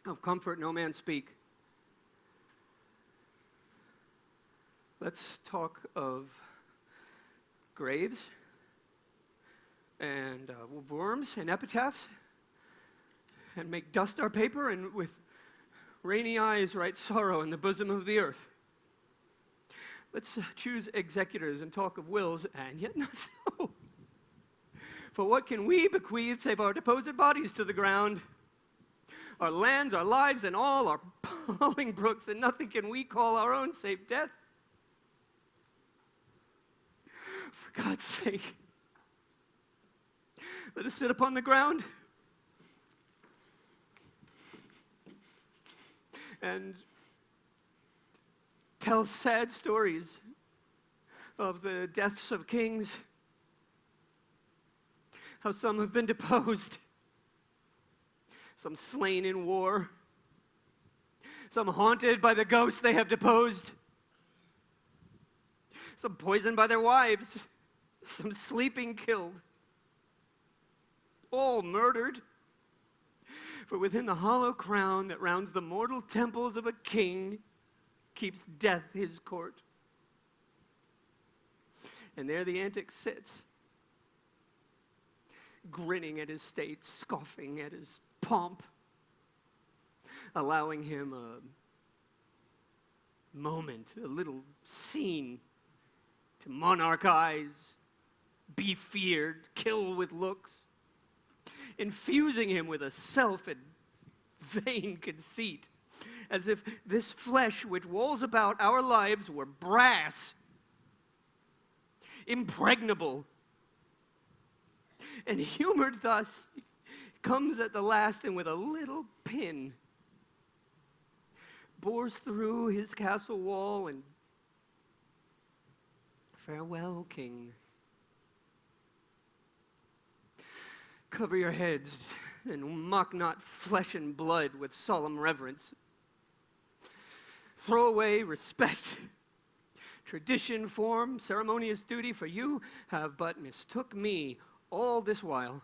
Of comfort no man speak. Let's talk of graves and worms and epitaphs, and make dust our paper, and with rainy eyes write sorrow in the bosom of the earth. Let's choose executors and talk of wills, and yet not so. For what can we bequeath save our deposed bodies to the ground? Our lands, our lives, and all our Bolingbrookes, and nothing can we call our own save death. For God's sake, Let us sit upon the ground and tell sad stories of the deaths of kings, how some have been deposed, some slain in war, some haunted by the ghosts they have deposed, some poisoned by their wives, some sleeping killed, all murdered. For within the hollow crown that rounds the mortal temples of a king keeps death his court. And there the antic sits, grinning at his state, scoffing at his pomp, allowing him a moment, a little scene to monarch eyes, be feared, kill with looks, infusing him with a self and vain conceit, as if this flesh which walls about our lives were brass, impregnable. And humored thus, comes at the last and with a little pin bores through his castle wall and farewell, king. Cover your heads and mock not flesh and blood with solemn reverence. Throw away respect, tradition, form, ceremonious duty, for you have but mistook me all this while.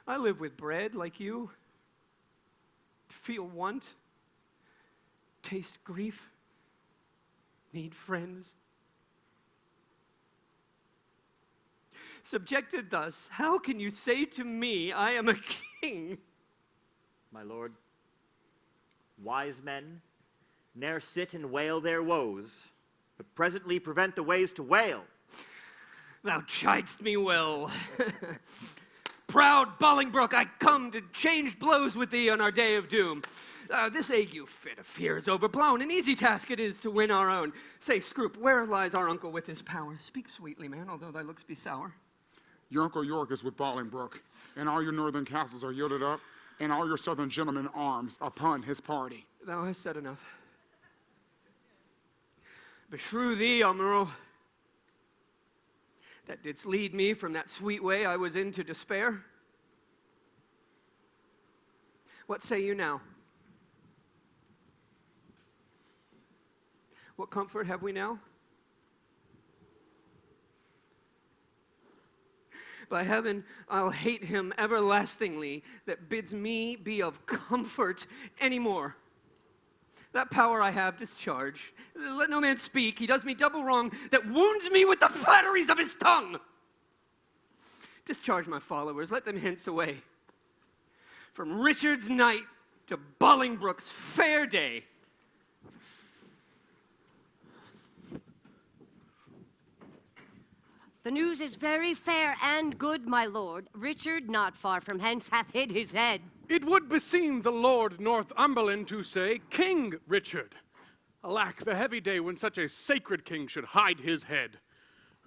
I live with bread like you, feel want, taste grief, need friends. Subjected thus, how can you say to me, I am a king? My lord, wise men ne'er sit and wail their woes, but presently prevent the ways to wail. Thou chidest me well. Proud Bolingbroke, I come to change blows with thee on our day of doom. This ague fit of fear is overblown. An easy task it is to win our own. Say, Scroop, where lies our uncle with his power? Speak sweetly, man, although thy looks be sour. Your uncle York is with Bolingbroke, and all your northern castles are yielded up, and all your southern gentlemen arms upon his party. Thou hast said enough. Beshrew thee, Almirall, that didst lead me from that sweet way I was in to despair. What say you now? What comfort have we now? By heaven, I'll hate him everlastingly that bids me be of comfort anymore. That power I have, discharge. Let no man speak. He does me double wrong that wounds me with the flatteries of his tongue. Discharge my followers. Let them hence away. From Richard's night to Bolingbroke's fair day. The news is very fair and good, my lord. Richard, not far from hence, hath hid his head. It would beseem the Lord Northumberland to say, King Richard. Alack, the heavy day when such a sacred king should hide his head.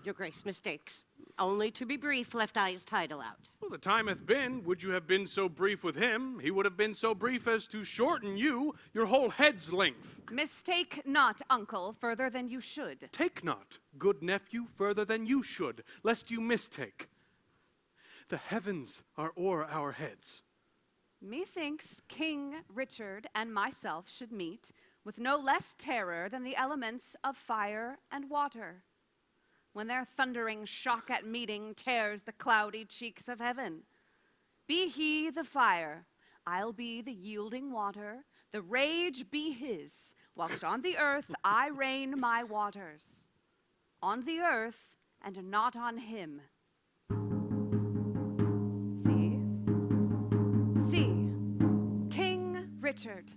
Your grace mistakes. Only to be brief left I his title out. Well, the time hath been, would you have been so brief with him, he would have been so brief as to shorten you your whole head's length. Mistake not, uncle, further than you should. Take not, good nephew, further than you should, lest you mistake. The heavens are o'er our heads. Methinks King Richard and myself should meet with no less terror than the elements of fire and water, when their thundering shock at meeting tears the cloudy cheeks of heaven. Be he the fire, I'll be the yielding water, the rage be his, whilst on the earth I rain my waters. On the earth, and not on him. See, King Richard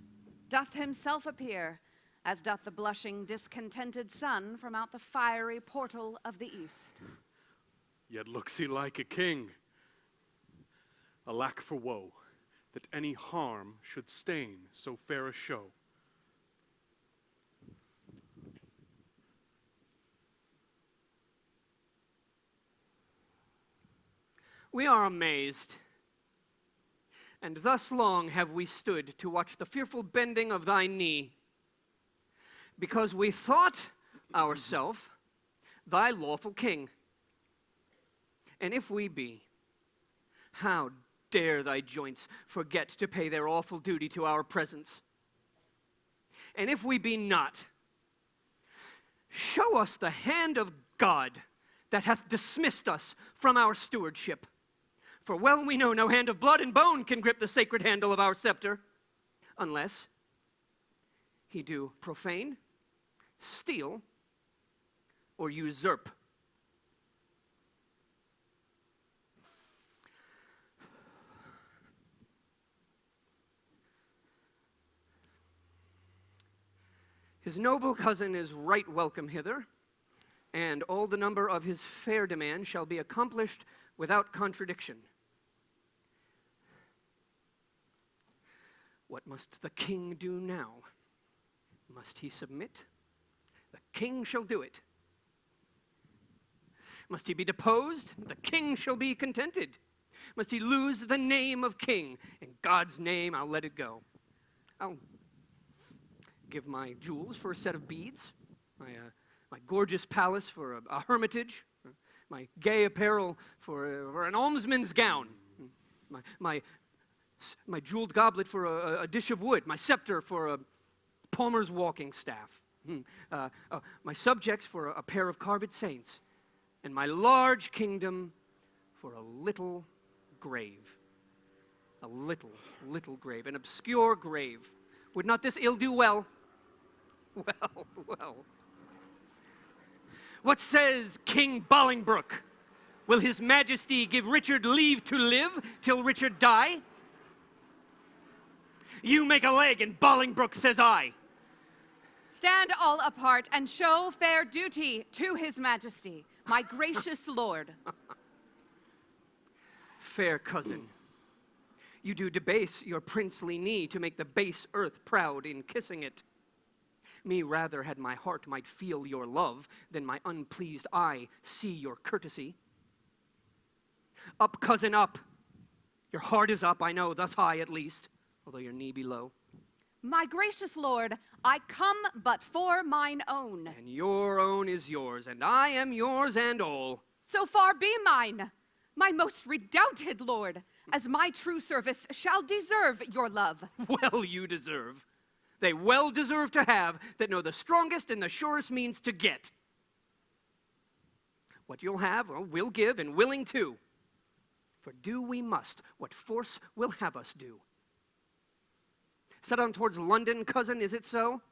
doth himself appear, as doth the blushing, discontented sun from out the fiery portal of the east. Yet looks he like a king. Alack for woe, that any harm should stain so fair a show. We are amazed. And thus long have we stood to watch the fearful bending of thy knee, because we thought ourself thy lawful king. And if we be, how dare thy joints forget to pay their awful duty to our presence? And if we be not, show us the hand of God that hath dismissed us from our stewardship. For well we know no hand of blood and bone can grip the sacred handle of our scepter, unless he do profane, steal, or usurp. His noble cousin is right welcome hither, and all the number of his fair demand shall be accomplished without contradiction. What must the king do now? Must he submit? The king shall do it. Must he be deposed? The king shall be contented. Must he lose the name of king? In God's name, I'll let it go. I'll give my jewels for a set of beads, my gorgeous palace for a hermitage, my gay apparel for an almsman's gown, my jeweled goblet for a dish of wood, my scepter for a palmer's walking staff, my subjects for a pair of carved saints, and my large kingdom for a little grave. A little grave, an obscure grave. Would not this ill do well? Well. What says King Bolingbroke? Will his majesty give Richard leave to live till Richard die? You make a leg, and Bolingbroke says I. Stand all apart and show fair duty to his majesty, my gracious lord. Fair cousin, you do debase your princely knee to make the base earth proud in kissing it. Me rather had my heart might feel your love than my unpleased eye see your courtesy. Up, cousin, up. Your heart is up, I know, thus high at least, although your knee be low. My gracious lord, I come but for mine own. And your own is yours, and I am yours and all. So far be mine, my most redoubted lord, as my true service shall deserve your love. Well you deserve. They well deserve to have that know the strongest and the surest means to get. What you'll have, well, we'll give, and willing too. For do we must what force will have us do. Set on towards London, cousin, is it so?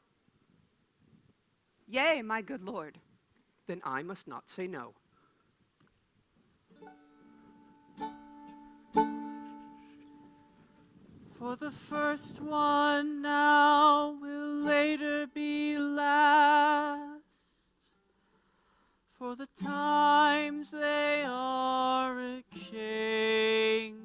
Yea, my good lord. Then I must not say no. For the first one now will later be last, for the times they are exchanging.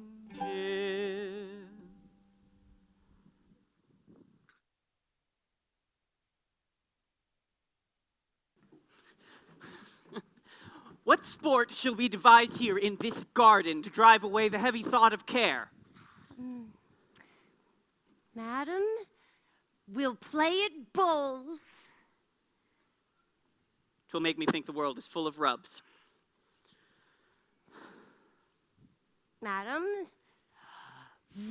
What sport shall we devise here in this garden to drive away the heavy thought of care? Madam, we'll play at bowls. 'Twill make me think the world is full of rubs. Madam,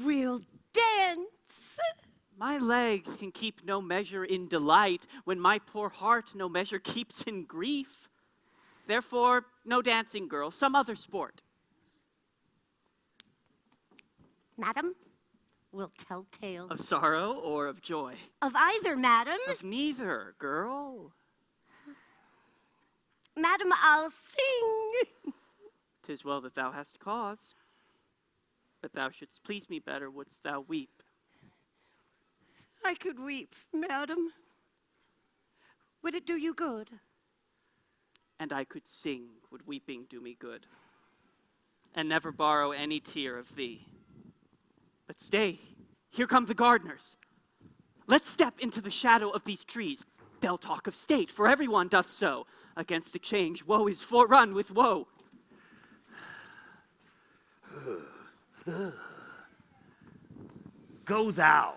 we'll dance. My legs can keep no measure in delight when my poor heart no measure keeps in grief. Therefore, no dancing, girl, some other sport. Madam, we'll tell tales. Of sorrow or of joy? Of either, madam. Of neither, girl. Madam, I'll sing. 'Tis well that thou hast cause. But thou shouldst please me better, wouldst thou weep. I could weep, madam. Would it do you good? And I could sing, would weeping do me good, and never borrow any tear of thee. But stay, here come the gardeners. Let's step into the shadow of these trees. They'll talk of state, for everyone doth so. Against exchange, woe is forerun with woe. Go thou,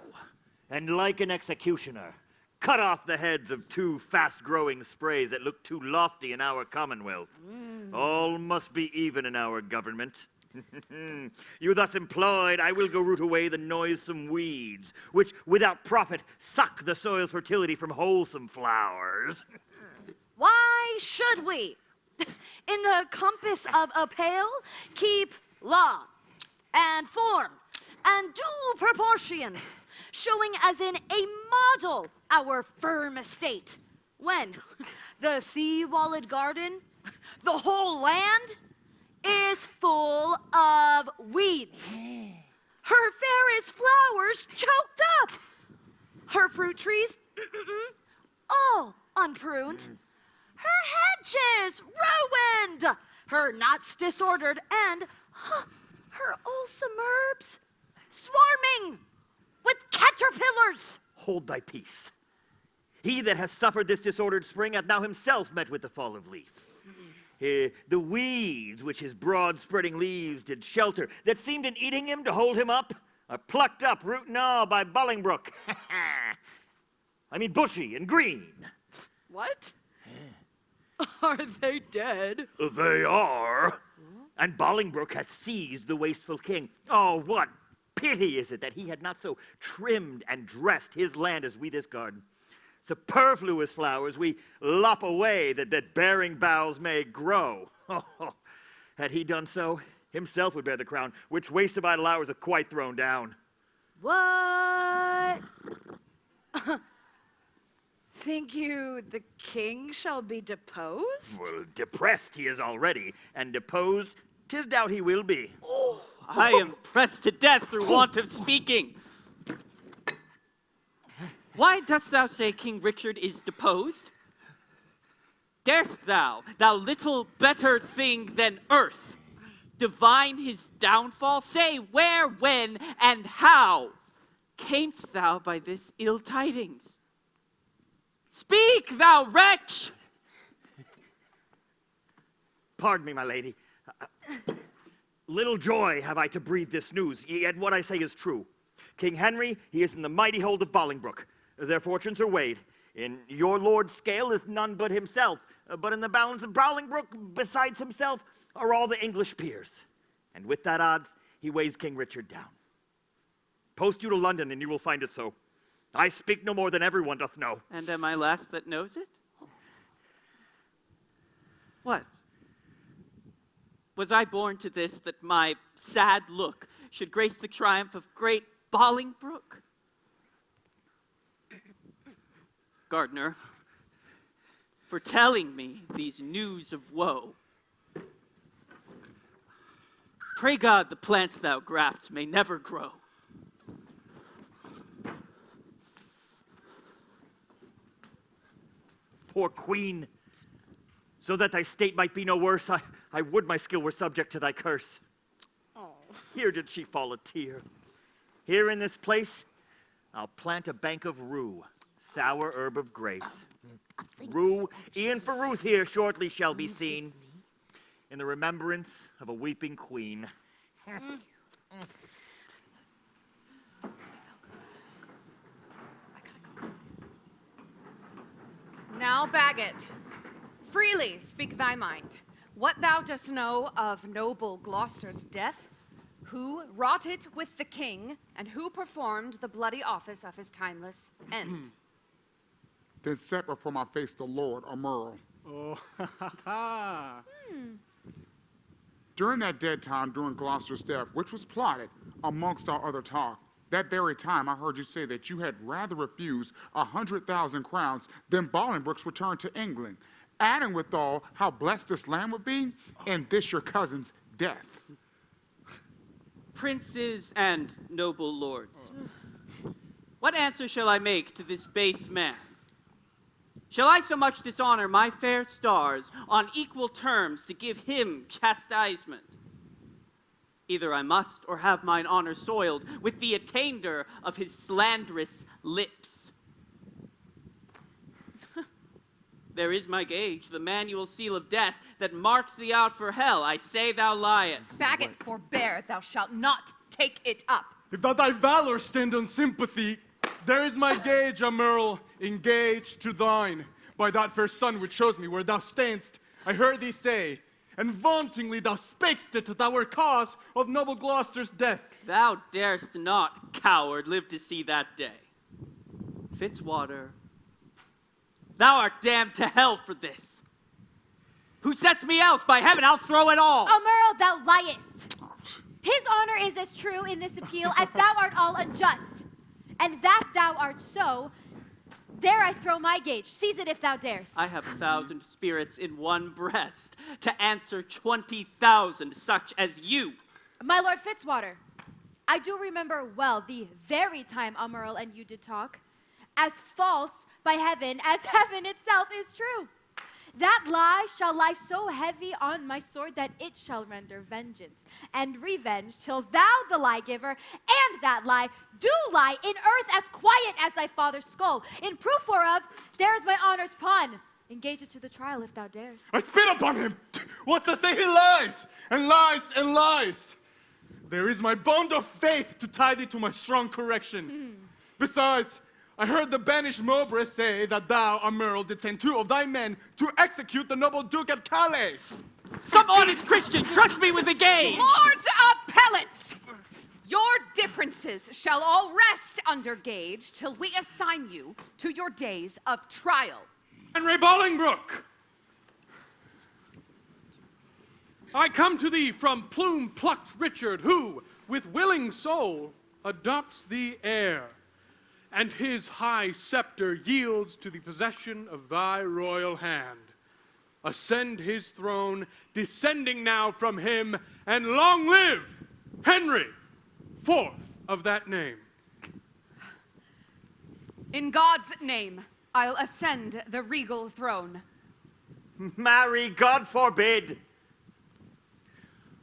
and like an executioner, cut off the heads of 2 fast-growing sprays that look too lofty in our commonwealth. All must be even in our government. You thus employed, I will go root away the noisome weeds, which without profit suck the soil's fertility from wholesome flowers. Why should we, in the compass of a pale, keep law and form and due proportion, showing as in a model our firm estate, when the sea-walled garden, the whole land, is full of weeds. Her fairest flowers choked up. Her fruit trees, all unpruned. Her hedges ruined. Her knots disordered, and her wholesome herbs swarming with caterpillars. Hold thy peace. He that hath suffered this disordered spring hath now himself met with the fall of leaf. The weeds which his broad spreading leaves did shelter, that seemed in eating him to hold him up, are plucked up root and all by Bolingbroke. I mean bushy and green. What? Are they dead? They are. And Bolingbroke hath seized the wasteful king. Oh, what pity is it that he had not so trimmed and dressed his land as we this garden. Superfluous flowers we lop away that bearing boughs may grow. Had he done so, himself would bear the crown, which wasted idle hours hath quite thrown down. What? Think you the king shall be deposed? Well, depressed he is already, and deposed 'tis doubt he will be. I am pressed to death through want of speaking. Why dost thou say King Richard is deposed? Darest thou, thou little better thing than earth, divine his downfall? Say where, when, and how camest thou by this ill tidings? Speak, thou wretch! Pardon me, my lady. Little joy have I to breathe this news, yet what I say is true. King Henry, he is in the mighty hold of Bolingbroke. Their fortunes are weighed. In your lord's scale is none but himself, but in the balance of Bolingbroke, besides himself, are all the English peers. And with that odds, he weighs King Richard down. Post you to London, and you will find it so. I speak no more than everyone doth know. And am I last that knows it? What? Was I born to this, that my sad look should grace the triumph of great Bolingbroke? Gardener, for telling me these news of woe. Pray God the plants thou grafts may never grow. Poor queen, so that thy state might be no worse, I would my skill were subject to thy curse. Oh. Here did she fall a tear. Here in this place, I'll plant a bank of rue, sour herb of grace. Rue, e'en for Ruth here shortly shall be seen, in the remembrance of a weeping queen. Now, Bagot, freely speak thy mind. What thou dost know of noble Gloucester's death, who wrought it with the king, and who performed the bloody office of his timeless end. Then set before my face the Lord, a Merle. Oh, ha ha ha. During that dead time, during Gloucester's death, which was plotted, amongst our other talk, that very time I heard you say that you had rather refused 100,000 crowns than Bolingbroke's return to England, adding withal how blessed this land would be, and this your cousin's death. Princes and noble lords, what answer shall I make to this base man? Shall I so much dishonor my fair stars on equal terms to give him chastisement? Either I must, or have mine honor soiled with the attainder of his slanderous lips. There is my gage, the manual seal of death that marks thee out for hell. I say thou liest. Faggot, forbear, thou shalt not take it up. If that thy valor stand on sympathy, there is my gage, Amerle, engaged to thine. By that fair sun which shows me where thou standst, I heard thee say, and vauntingly thou spakest it that thou wert cause of noble Gloucester's death. Thou darest not, coward, live to see that day. Fitzwater, thou art damned to hell for this. Who sets me else? By heaven, I'll throw it all. Amerle, thou liest. His honor is as true in this appeal as thou art all unjust. And that thou art so, there I throw my gage. Seize it if thou darest. I have 1,000 spirits in one breast to answer 20,000 such as you. My lord Fitzwater, I do remember well the very time Amerle and you did talk, as false by heaven as heaven itself is true. That lie shall lie so heavy on my sword that it shall render vengeance and revenge till thou, the lie giver, and that lie do lie in earth as quiet as thy father's skull. In proof whereof, there is my honor's pawn. Engage it to the trial if thou darest. I spit upon him! What's to say he lies, and lies, and lies? There is my bond of faith to tie thee to my strong correction. Besides, I heard the banished Mowbray say that thou, Amerle, did send 2 of thy men to execute the noble Duke at Calais. Some honest Christian, trust me with the gage. Lords appellants, your differences shall all rest under gage till we assign you to your days of trial. Henry Bolingbroke, I come to thee from plume-plucked Richard, who, with willing soul, adopts the heir, and his high scepter yields to the possession of thy royal hand. Ascend his throne, descending now from him, and long live Henry, 4th of that name. In God's name, I'll ascend the regal throne. Marry, God forbid!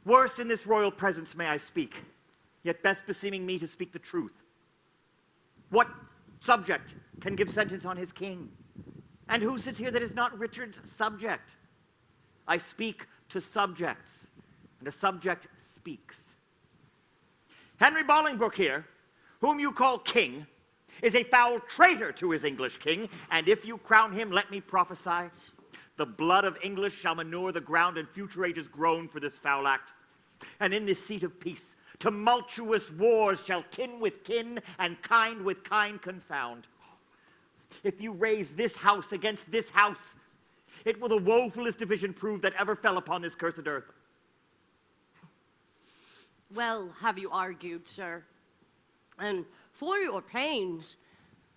Worst in this royal presence may I speak, yet best beseeming me to speak the truth. What subject can give sentence on his king? And who sits here that is not Richard's subject? I speak to subjects, and a subject speaks. Henry Bolingbroke here, whom you call king, is a foul traitor to his English king, and if you crown him, let me prophesy, the blood of English shall manure the ground, and future ages groan for this foul act. And in this seat of peace, tumultuous wars shall kin with kin, and kind with kind confound. If you raise this house against this house, it will the woefulest division prove that ever fell upon this cursed earth. Well, have you argued, sir? And for your pains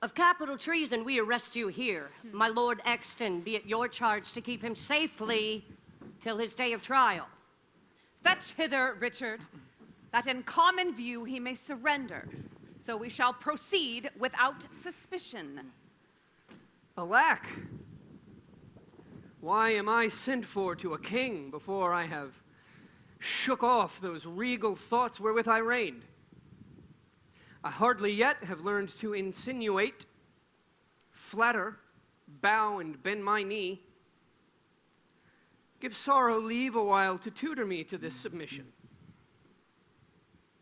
of capital treason, we arrest you here. My Lord Exton, be it your charge to keep him safely till his day of trial. Fetch hither, Richard, that in common view he may surrender, so we shall proceed without suspicion. Alack! Why am I sent for to a king before I have shook off those regal thoughts wherewith I reigned? I hardly yet have learned to insinuate, flatter, bow, and bend my knee. Give sorrow leave a while to tutor me to this submission.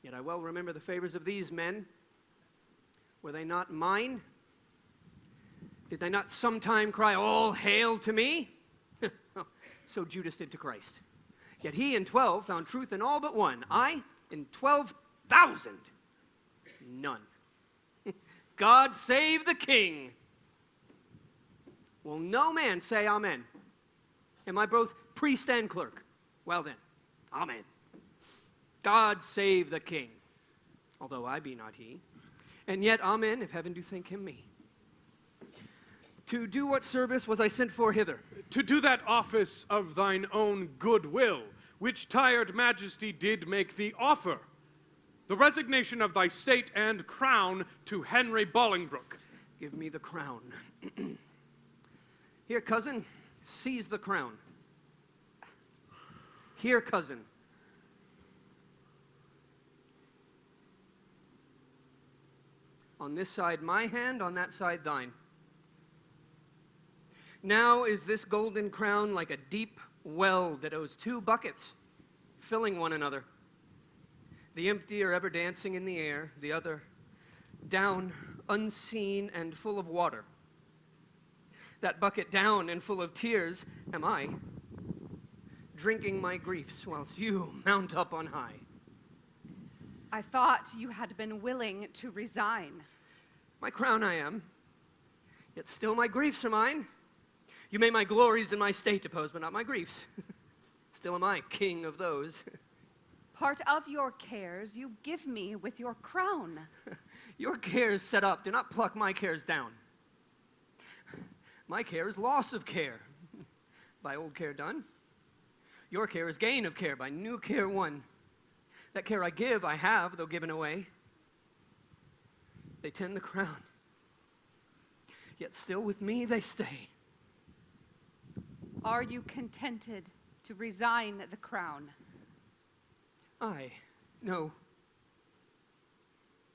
Yet I well remember the favors of these men. Were they not mine? Did they not sometime cry, all hail to me? So Judas did to Christ. Yet he in 12 found truth in all but one. I in 12,000, none. God save the king. Will no man say amen? Am I both priest and clerk? Well then, amen. God save the king, although I be not he. And yet, amen, if heaven do think him me. To do what service was I sent for hither? To do that office of thine own good will, which tired majesty did make thee offer, the resignation of thy state and crown to Henry Bolingbroke. Give me the crown. Here, cousin, seize the crown. Here, cousin. On this side my hand, on that side thine. Now is this golden crown like a deep well that owes 2 buckets, filling one another. The empty are ever dancing in the air, the other down, unseen and full of water. That bucket down and full of tears am I, drinking my griefs whilst you mount up on high. I thought you had been willing to resign. My crown I am, yet still my griefs are mine. You may my glories and my state depose, but not my griefs. Still am I king of those. Part of your cares you give me with your crown. Your cares set up, do not pluck my cares down. My care is loss of care, by old care done. Your care is gain of care, by new care won. That care I give, I have, though given away. They tend the crown, yet still with me they stay. Are you contented to resign the crown? I, no.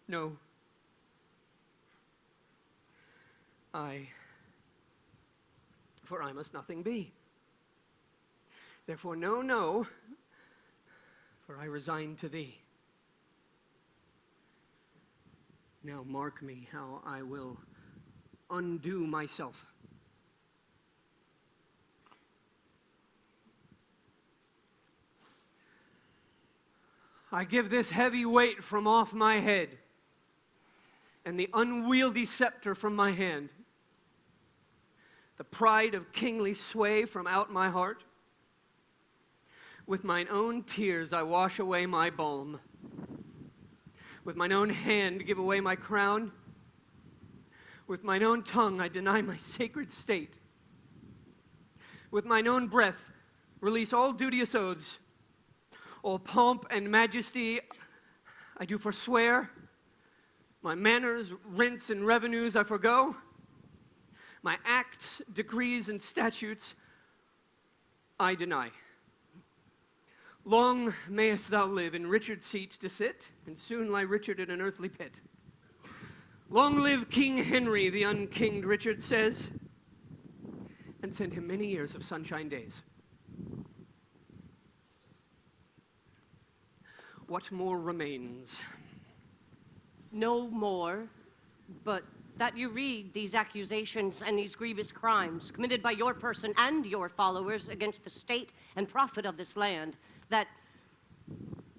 No. For I must nothing be. Therefore, no, no, for I resign to thee. Now mark me how I will undo myself. I give this heavy weight from off my head, and the unwieldy scepter from my hand, the pride of kingly sway from out my heart. With mine own tears I wash away my balm. With mine own hand give away my crown. With mine own tongue I deny my sacred state. With mine own breath release all duteous oaths. All pomp and majesty I do forswear. My manners, rents, and revenues I forego. My acts, decrees, and statutes I deny. Long mayest thou live in Richard's seat to sit, and soon lie Richard in an earthly pit. Long live King Henry, the unkinged Richard says, and send him many years of sunshine days. What more remains? No more, but that you read these accusations and these grievous crimes committed by your person and your followers against the state and profit of this land, that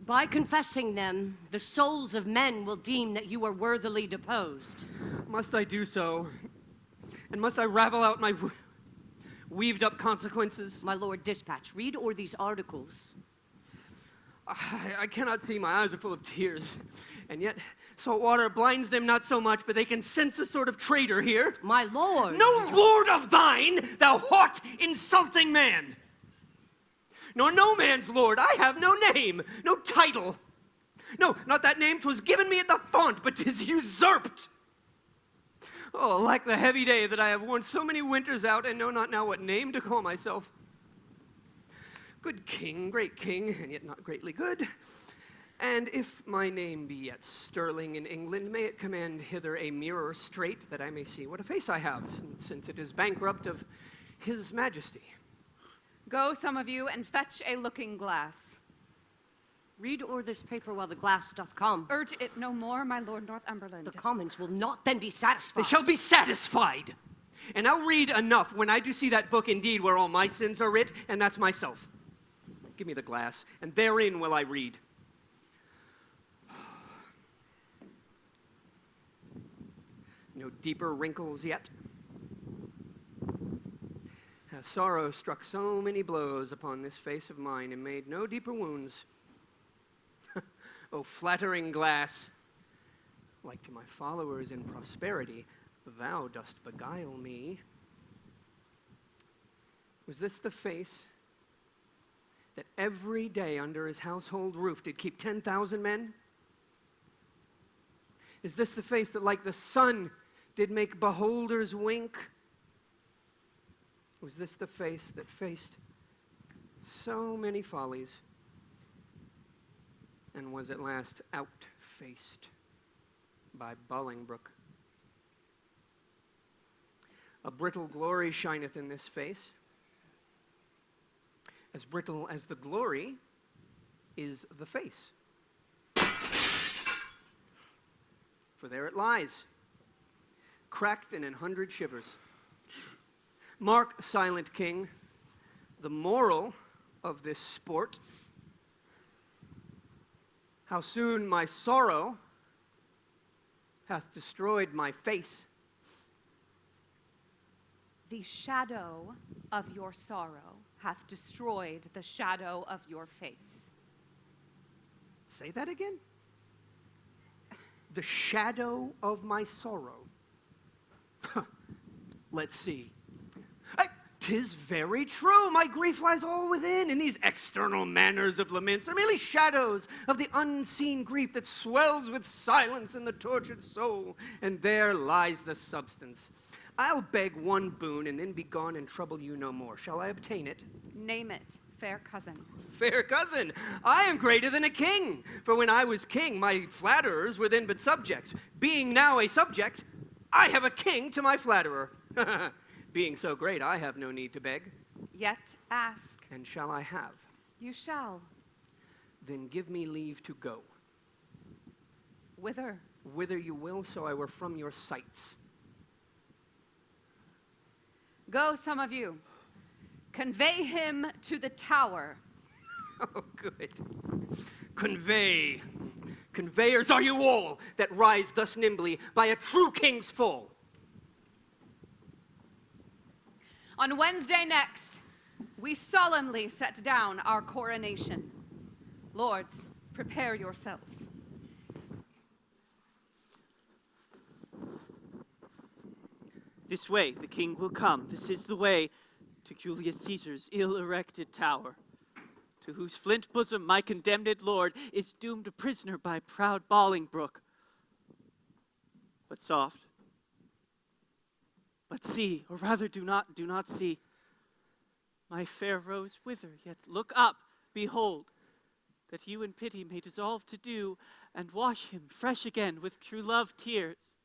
by confessing them, the souls of men will deem that you are worthily deposed. Must I do so? And must I ravel out my weaved up consequences? My lord, dispatch, read o'er these articles. I cannot see, my eyes are full of tears. And yet, salt water blinds them not so much, but they can sense a sort of traitor here. My lord! No lord of thine, thou haught, insulting man! Nor no man's lord, I have no name, no title. No, not that name, 'twas given me at the font, but 'tis usurped. Oh, like the heavy day that I have worn so many winters out, and know not now what name to call myself. Good king, great king, and yet not greatly good. And if my name be yet sterling in England, may it command hither a mirror straight, that I may see what a face I have, since it is bankrupt of his majesty. Go, some of you, and fetch a looking glass. Read o'er this paper while the glass doth come. Urge it no more, my lord Northumberland. The commons will not then be satisfied. They shall be satisfied. And I'll read enough when I do see that book indeed where all my sins are writ, and that's myself. Give me the glass, and therein will I read. No deeper wrinkles yet. Have sorrow struck so many blows upon this face of mine and made no deeper wounds. O flattering glass, like to my followers in prosperity, thou dost beguile me. Was this the face that every day under his household roof did keep 10,000 men? Is this the face that like the sun did make beholders wink? Was this the face that faced so many follies and was at last outfaced by Bolingbroke? A brittle glory shineth in this face. As brittle as the glory is the face. For there it lies, cracked in 100 shivers. Mark, silent king, the moral of this sport. How soon my sorrow hath destroyed my face. The shadow of your sorrow hath destroyed the shadow of your face. Say that again? The shadow of my sorrow. Let's see. 'Tis very true, my grief lies all within, and these external manners of laments are merely shadows of the unseen grief that swells with silence in the tortured soul, and there lies the substance. I'll beg one boon and then be gone and trouble you no more. Shall I obtain it? Name it, fair cousin. Fair cousin, I am greater than a king, for when I was king, my flatterers were then but subjects. Being now a subject, I have a king to my flatterer. Being so great, I have no need to beg. Yet ask. And shall I have? You shall. Then give me leave to go. Whither? Whither you will, so I were from your sights. Go, some of you. Convey him to the tower. Oh, good. Convey. Conveyors are you all that rise thus nimbly by a true king's fall. On Wednesday next, we solemnly set down our coronation. Lords, prepare yourselves. This way the king will come. This is the way to Julius Caesar's ill-erected tower, to whose flint bosom my condemned lord is doomed a prisoner by proud Bolingbroke. But soft. But see, or rather do not see. My fair rose wither, yet look up, behold, that you in pity may dissolve to dew, and wash him fresh again with true love tears.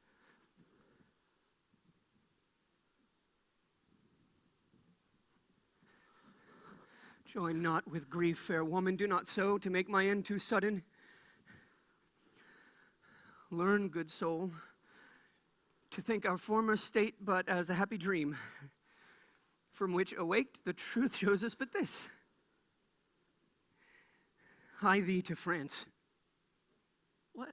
Join not with grief, fair woman, do not so, to make my end too sudden. Learn, good soul, to think our former state but as a happy dream, from which awaked the truth shows us but this. Hie thee to France. What?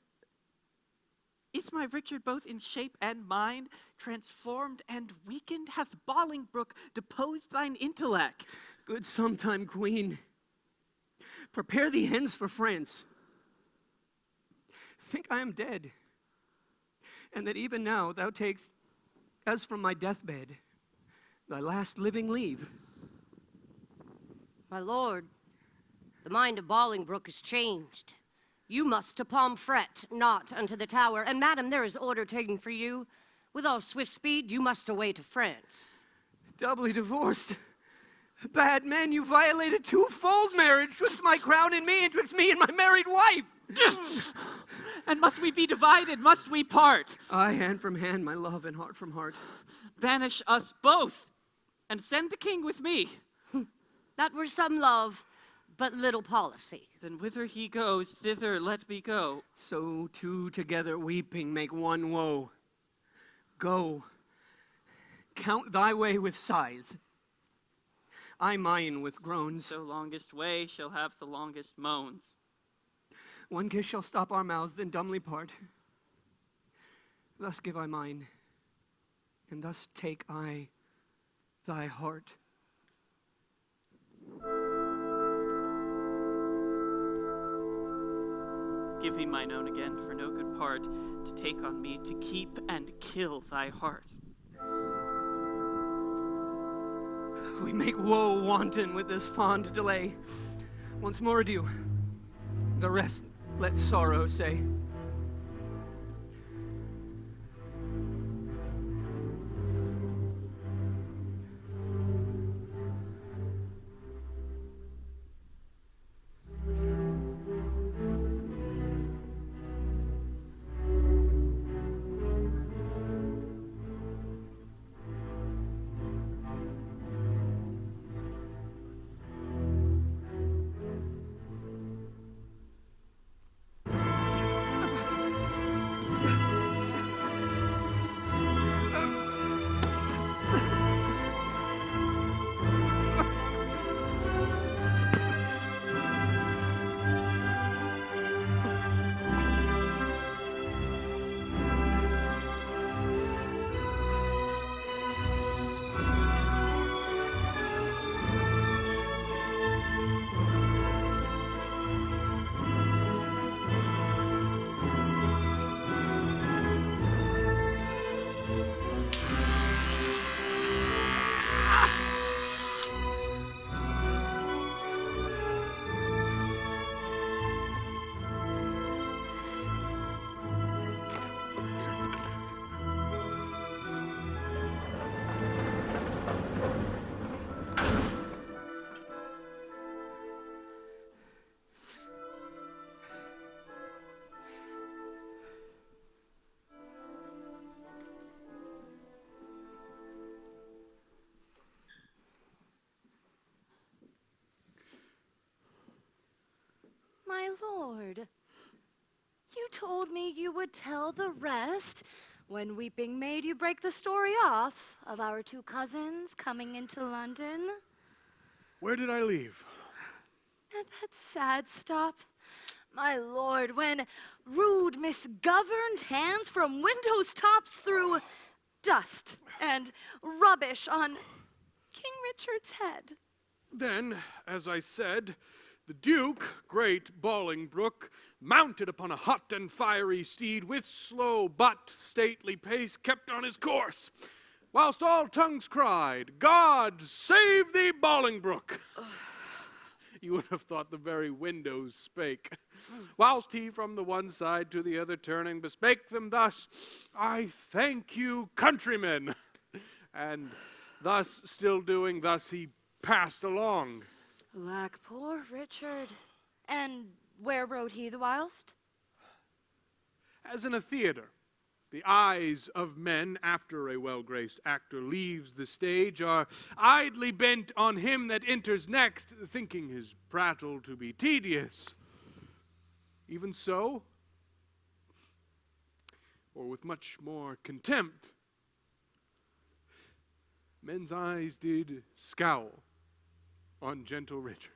Is my Richard both in shape and mind transformed and weakened? Hath Bolingbroke deposed thine intellect? Good sometime, queen, prepare thee hence for France. Think I am dead, and that even now thou takest, as from my deathbed, thy last living leave. My lord, the mind of Bolingbroke is changed. You must to Pomfret, not unto the tower. And madam, there is order taken for you. With all swift speed, you must away to France. Doubly divorced. Bad men, you violated twofold marriage twixt my crown and me, and twixt me and my married wife. And must we be divided? Must we part? Aye, hand from hand, my love, and heart from heart. Banish us both, and send the king with me. That were some love, but little policy. Then whither he goes, thither let me go. So two together weeping make one woe. Go, count thy way with sighs, I mine with groans. So longest way shall have the longest moans. One kiss shall stop our mouths, then dumbly part. Thus give I mine, and thus take I thy heart. Give me mine own again for no good part, to take on me to keep and kill thy heart. We make woe wanton with this fond delay. Once more adieu. The rest let sorrow say. told me you would tell the rest when weeping made you break the story off of our two cousins coming into London. Where did I leave? At that sad stop, my lord, when rude, misgoverned hands from windows tops threw dust and rubbish on King Richard's head. Then, as I said, the Duke, great Bolingbroke, mounted upon a hot and fiery steed, with slow but stately pace, kept on his course, whilst all tongues cried, God save thee, Bolingbroke! You would have thought the very windows spake. Whilst he from the one side to the other turning, bespake them thus, I thank you, countrymen! And thus, still doing thus, he passed along. Lack poor Richard. And where rode he the whilst? As in a theater, the eyes of men, after a well-graced actor leaves the stage, are idly bent on him that enters next, thinking his prattle to be tedious. Even so, or with much more contempt, men's eyes did scowl on gentle Richard.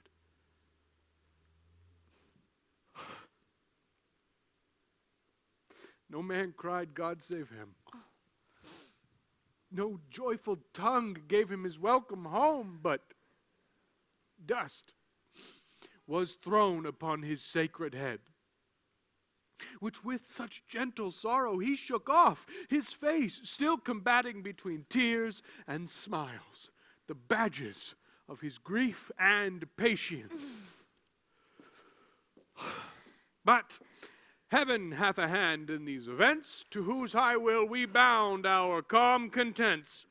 No man cried, God save him. No joyful tongue gave him his welcome home, but dust was thrown upon his sacred head, which with such gentle sorrow he shook off, his face still combating between tears and smiles, the badges of his grief and patience. But heaven hath a hand in these events, to whose high will we bound our calm contents.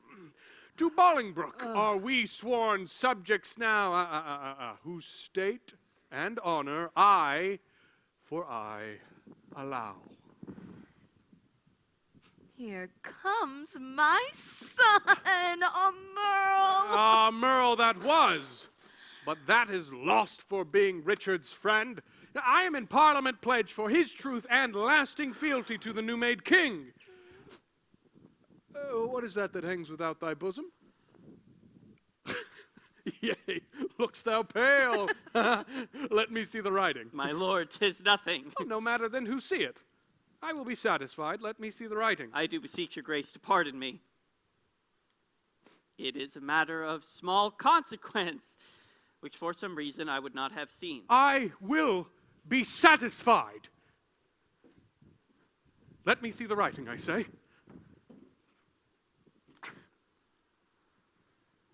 To Bolingbroke are we sworn subjects now, whose state and honor I allow. Here comes my son, a Merle. Ah, Merle that was, but that is lost for being Richard's friend. I am in Parliament pledged for his truth and lasting fealty to the new-made king. What is that hangs without thy bosom? Yea, look'st thou pale? Let me see the writing. My lord, 'tis nothing. Oh, no matter then who see it. I will be satisfied. Let me see the writing. I do beseech your grace to pardon me. It is a matter of small consequence, which for some reason I would not have seen. I will be satisfied. Let me see the writing, I say.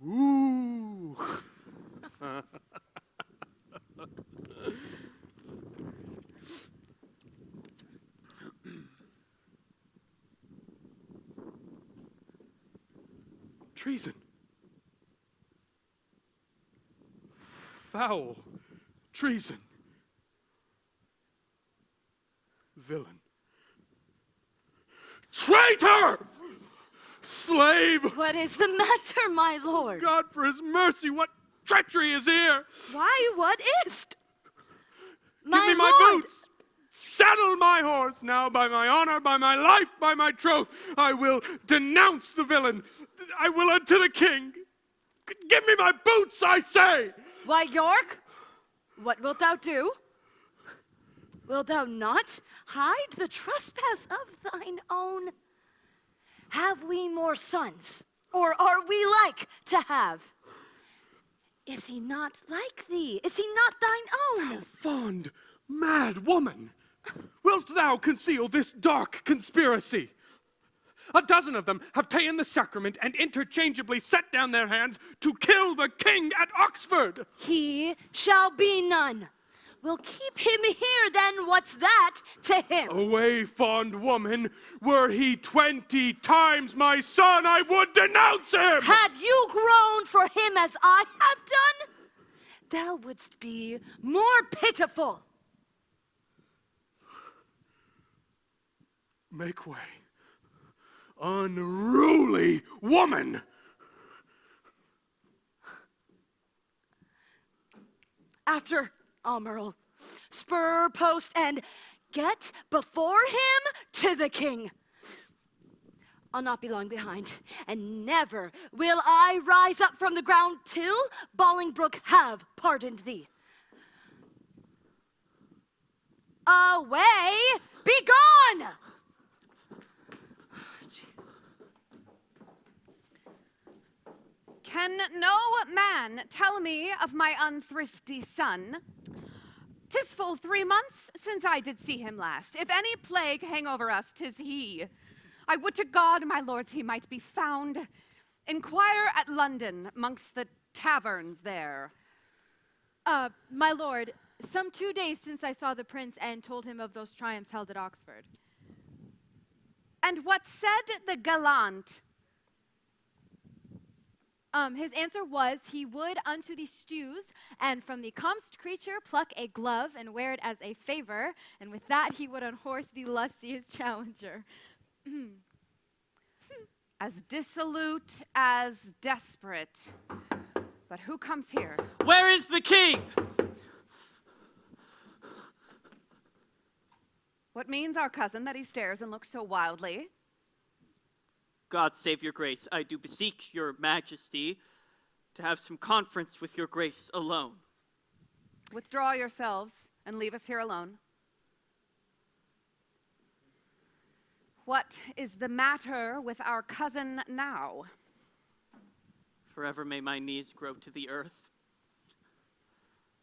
Ooh. Treason. Foul treason. Villain. Traitor! Slave! What is the matter, my lord? God, for his mercy, what treachery is here? Why, what is't? Give me my boots! Saddle my horse now, by my honor, by my life, by my troth. I will denounce the villain. I will unto the king. Give me my boots, I say! Why, York, what wilt thou do? Wilt thou not hide the trespass of thine own? Have we more sons, or are we like to have? Is he not like thee? Is he not thine own? Thou fond, mad woman! Wilt thou conceal this dark conspiracy? A dozen of them have ta'en the sacrament and interchangeably set down their hands to kill the king at Oxford. He shall be none. We'll keep him here, then what's that to him? Away, fond woman. Were he 20 times my son, I would denounce him! Had you grown for him as I have done, thou wouldst be more pitiful. Make way. Unruly woman! After Almerle, spur, post, and get before him to the king. I'll not be long behind, and never will I rise up from the ground till Bolingbroke have pardoned thee. Away, be gone! Can no man tell me of my unthrifty son? 'Tis full 3 months since I did see him last. If any plague hang over us, 'tis he. I would to God, my lords, he might be found. Inquire at London, mongst the taverns there. My lord, some 2 days since I saw the prince and told him of those triumphs held at Oxford. And what said the gallant? His answer was, he would unto the stews, and from the comst creature pluck a glove and wear it as a favor, and with that he would unhorse the lustiest challenger. As dissolute as desperate. But who comes here? Where is the king? What means our cousin that he stares and looks so wildly? God save your grace, I do beseech your majesty to have some conference with your grace alone. Withdraw yourselves and leave us here alone. What is the matter with our cousin now? Forever may my knees grow to the earth,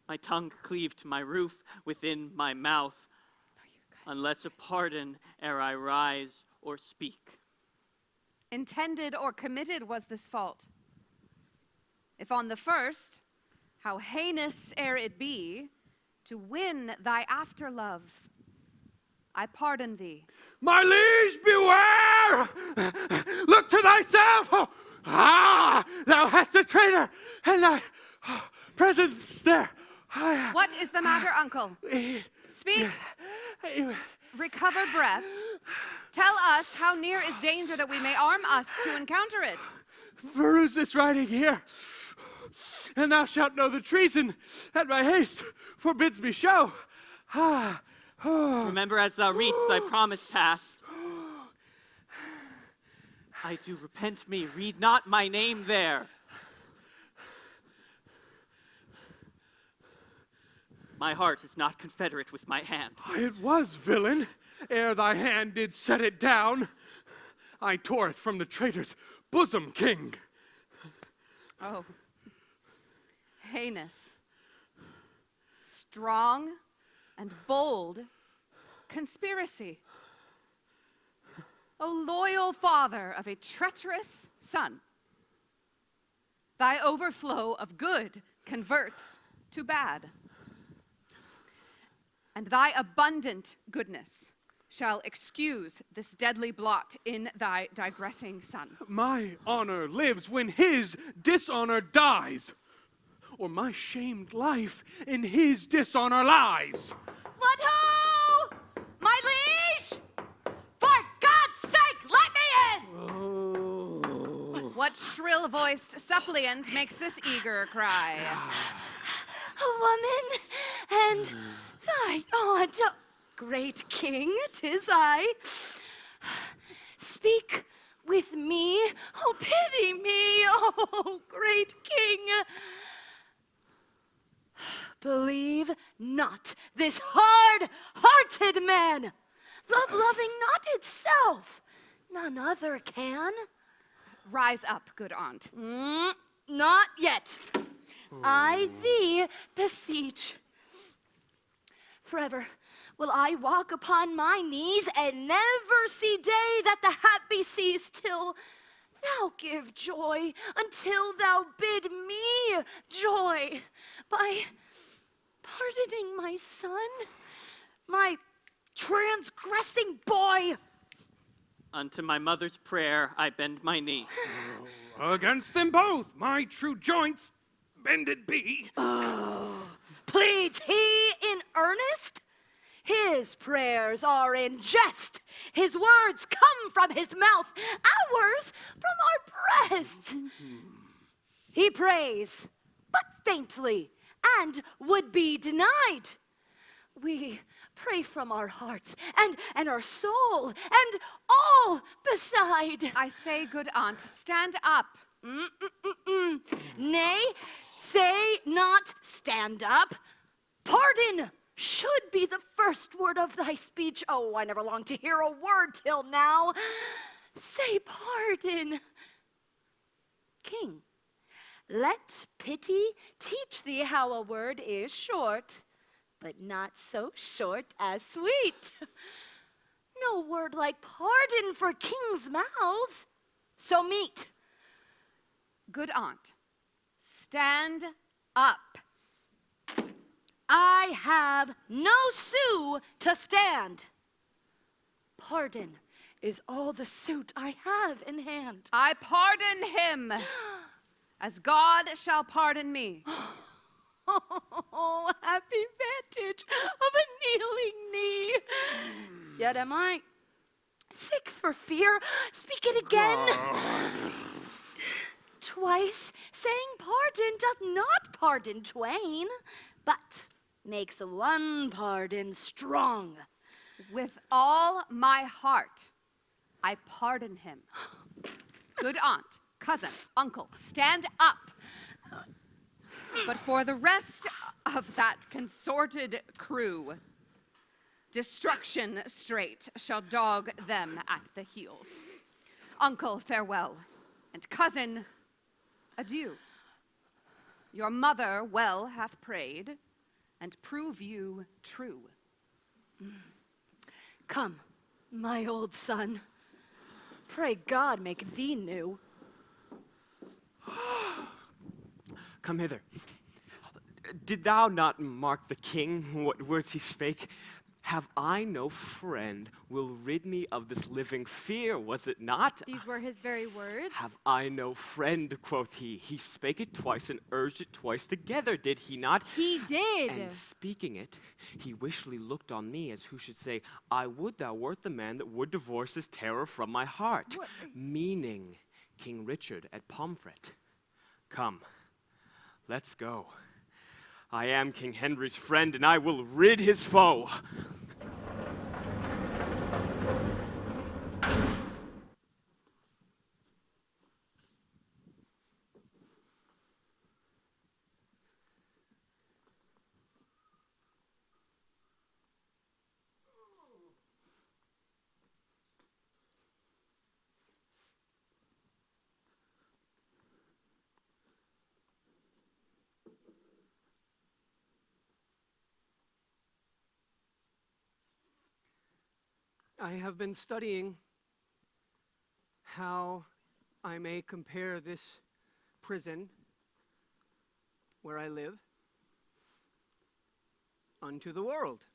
my tongue cleave to my roof within my mouth, unless a pardon ere I rise or speak. Intended or committed was this fault? If on the first, how heinous ere it be, to win thy afterlove, I pardon thee. My liege, beware! Look to thyself! Oh, thou hast a traitor, and thy presence there. What is the matter, uncle? Speak. Recover breath. Tell us how near is danger that we may arm us to encounter it. Peruse this writing here, and thou shalt know the treason that my haste forbids me show. Remember as thou readst thy promise pass. I do repent me, read not my name there. My heart is not confederate with my hand. It was, villain, ere thy hand did set it down. I tore it from the traitor's bosom, king. Oh, heinous, strong, and bold conspiracy. O loyal father of a treacherous son, thy overflow of good converts to bad, and thy abundant goodness shall excuse this deadly blot in thy digressing son. My honor lives when his dishonor dies, or my shamed life in his dishonor lies. What ho! My liege! For God's sake, let me in! What shrill-voiced suppliant makes this eager cry? A woman, and thy aunt, great king, 'tis I. Speak with me, oh pity me, oh great king. Believe not this hard-hearted man, love-loving not itself, none other can. Rise up, good aunt. Not yet. I thee beseech. Forever will I walk upon my knees and never see day that the happy seas till thou give joy, until thou bid me joy by pardoning my son, my transgressing boy. Unto my mother's prayer I bend my knee. Against them both, my true joints bended be. Pleads he in earnest? His prayers are in jest. His words come from his mouth, ours from our breasts. He prays, but faintly, and would be denied. we pray from our hearts and our soul and all beside. I say, good aunt, stand up. Nay, say not stand up. Pardon should be the first word of thy speech. Oh, I never longed to hear a word till now. Say pardon. King, let pity teach thee how a word is short, but not so short as sweet. No word like pardon for kings' mouths, so meet. Good aunt, stand up. I have no sou to stand. Pardon is all the suit I have in hand. I pardon him, as God shall pardon me. Oh, happy vantage of a kneeling knee. Yet am I sick for fear. Speak it again. Twice saying pardon doth not pardon twain, but makes one pardon strong. With all my heart, I pardon him. Good aunt, cousin, uncle, stand up. But for the rest of that consorted crew, destruction straight shall dog them at the heels. Uncle, farewell, and cousin, adieu. Your mother well hath prayed, and prove you true. Come, my old son. Pray God make thee new. Come hither. Did thou not mark the king, what words he spake? Have I no friend will rid me of this living fear, was it not? These were his very words. Have I no friend, quoth he. He spake it twice and urged it twice together, did he not? He did. And speaking it, he wishly looked on me as who should say, I would thou wert the man that would divorce this terror from my heart. What? Meaning King Richard at Pomfret. Come, let's go. I am King Henry's friend, and I will rid his foe. I have been studying how I may compare this prison where I live unto the world.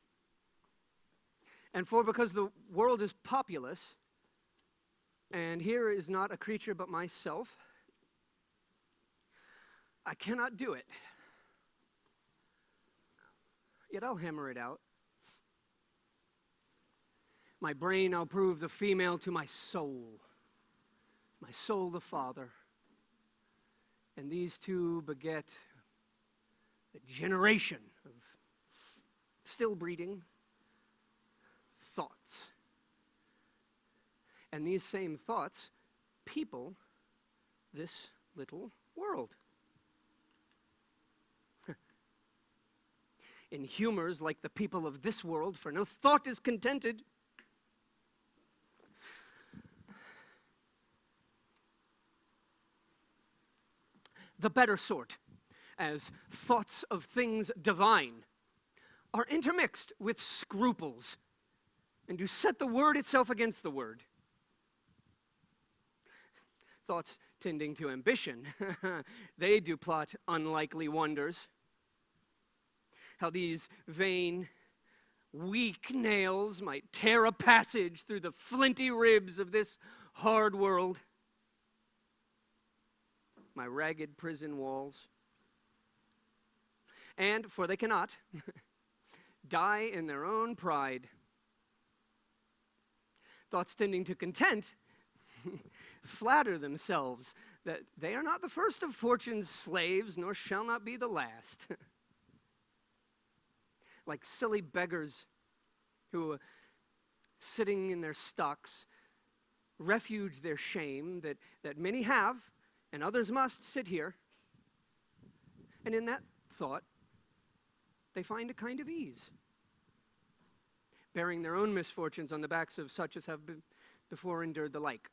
And because the world is populous, and here is not a creature but myself, I cannot do it. Yet I'll hammer it out. My brain I'll prove the female to my soul the father. And these two beget a generation of still breeding thoughts. And these same thoughts people this little world. In humors like the people of this world, for no thought is contented. The better sort, as thoughts of things divine, are intermixed with scruples, and do set the word itself against the word. Thoughts tending to ambition, they do plot unlikely wonders. How these vain, weak nails might tear a passage through the flinty ribs of this hard world. My ragged prison walls. And, for they cannot, die in their own pride. Thoughts tending to content flatter themselves that they are not the first of fortune's slaves, nor shall not be the last. like silly beggars who, sitting in their stocks, refuge their shame that many have, and others must sit here. And in that thought, they find a kind of ease, bearing their own misfortunes on the backs of such as have before endured the like.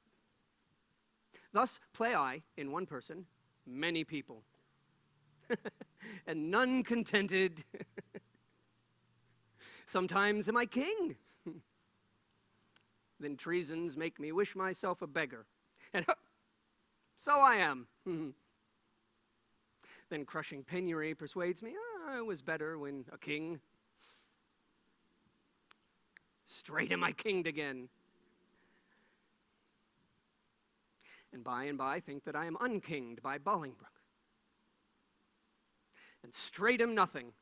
Thus play I, in one person, many people, and none contented. Sometimes am I king. Then treasons make me wish myself a beggar, and so I am. Then crushing penury persuades me, I was better when a king. Straight am I kinged again. And by think that I am unkinged by Bolingbroke. And straight am nothing.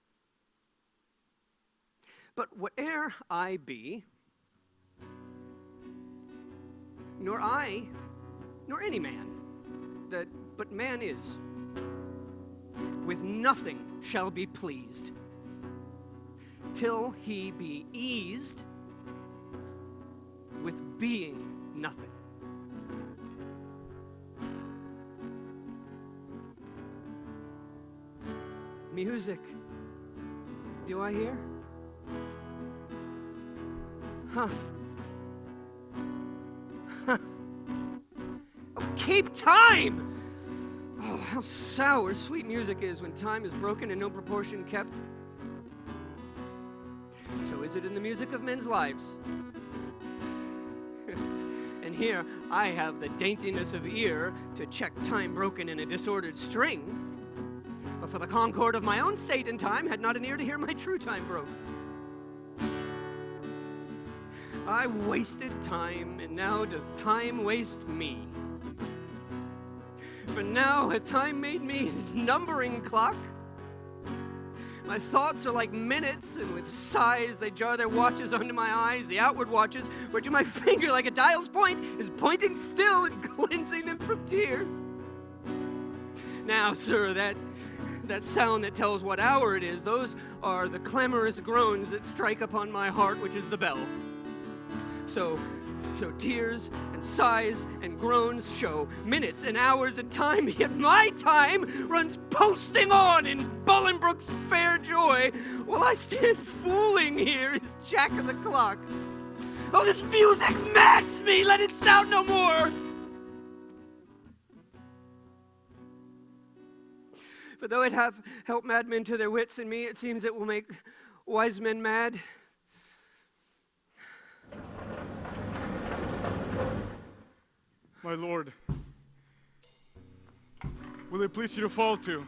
But whate'er I be, nor I, nor any man, that but man is, with nothing shall be pleased, till he be eased with being nothing. Music, do I hear? Huh. Oh, keep time! Oh, how sour sweet music is when time is broken and no proportion kept. So is it in the music of men's lives. And here I have the daintiness of ear to check time broken in a disordered string, but for the concord of my own state and time had not an ear to hear my true time broke. I wasted time, and now doth time waste me. For now hath time made me his numbering clock. My thoughts are like minutes, and with sighs they jar their watches onto my eyes, the outward watches, whereto my finger like a dial's point is pointing still and cleansing them from tears. Now, sir, that sound that tells what hour it is, those are the clamorous groans that strike upon my heart, which is the bell. So tears and sighs and groans show minutes and hours and time, yet my time runs posting on in Bolingbroke's fair joy, while I stand fooling here as Jack of the clock. Oh, this music mads me! Let it sound no more! For though it have helped madmen to their wits, in me it seems it will make wise men mad. My lord, will it please you to fall to?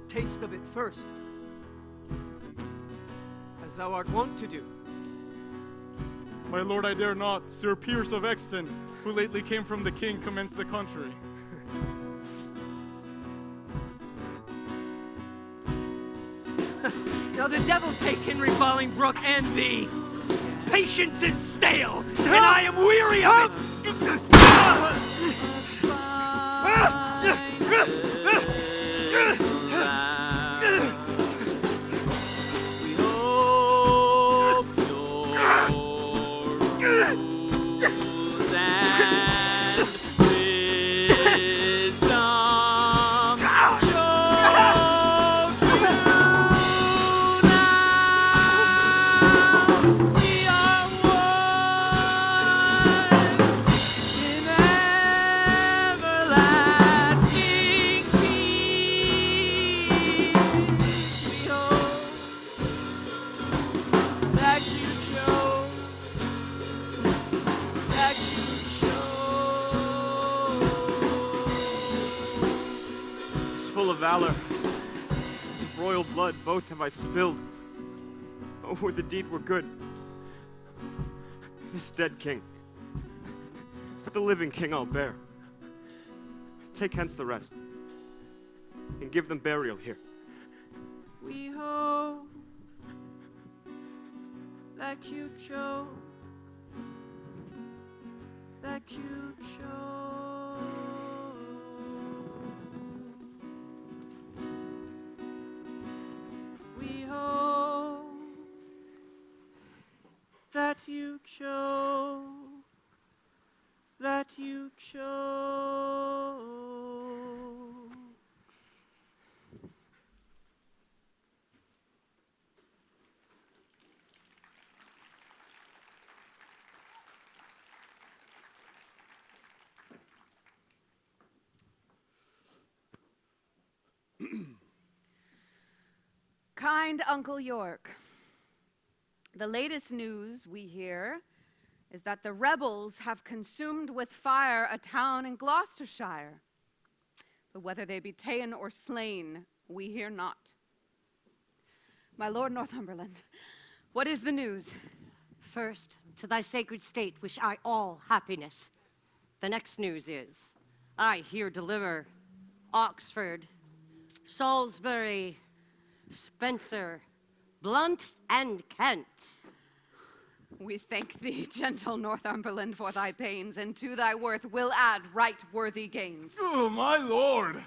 Taste of it first, as thou art wont to do. My lord, I dare not. Sir Piers of Exton, who lately came from the king, commends the contrary. Now the devil take Henry Bolingbroke and thee. Patience is stale, and I am weary of it. Valor, of royal blood, both have I spilled. Oh, would the deed were good. This dead king, for the living king I'll bear. Take hence the rest, and give them burial here. We hope that you chose, that you chose. We hope that you chose, that you chose. Kind Uncle York, the latest news we hear is that the rebels have consumed with fire a town in Gloucestershire. But whether they be ta'en or slain, we hear not. My lord Northumberland, what is the news? First, to thy sacred state wish I all happiness. The next news is, I here deliver Oxford, Salisbury, Spencer, Blunt, and Kent. We thank thee, gentle Northumberland, for thy pains, and to thy worth will add right worthy gains. Oh, my lord!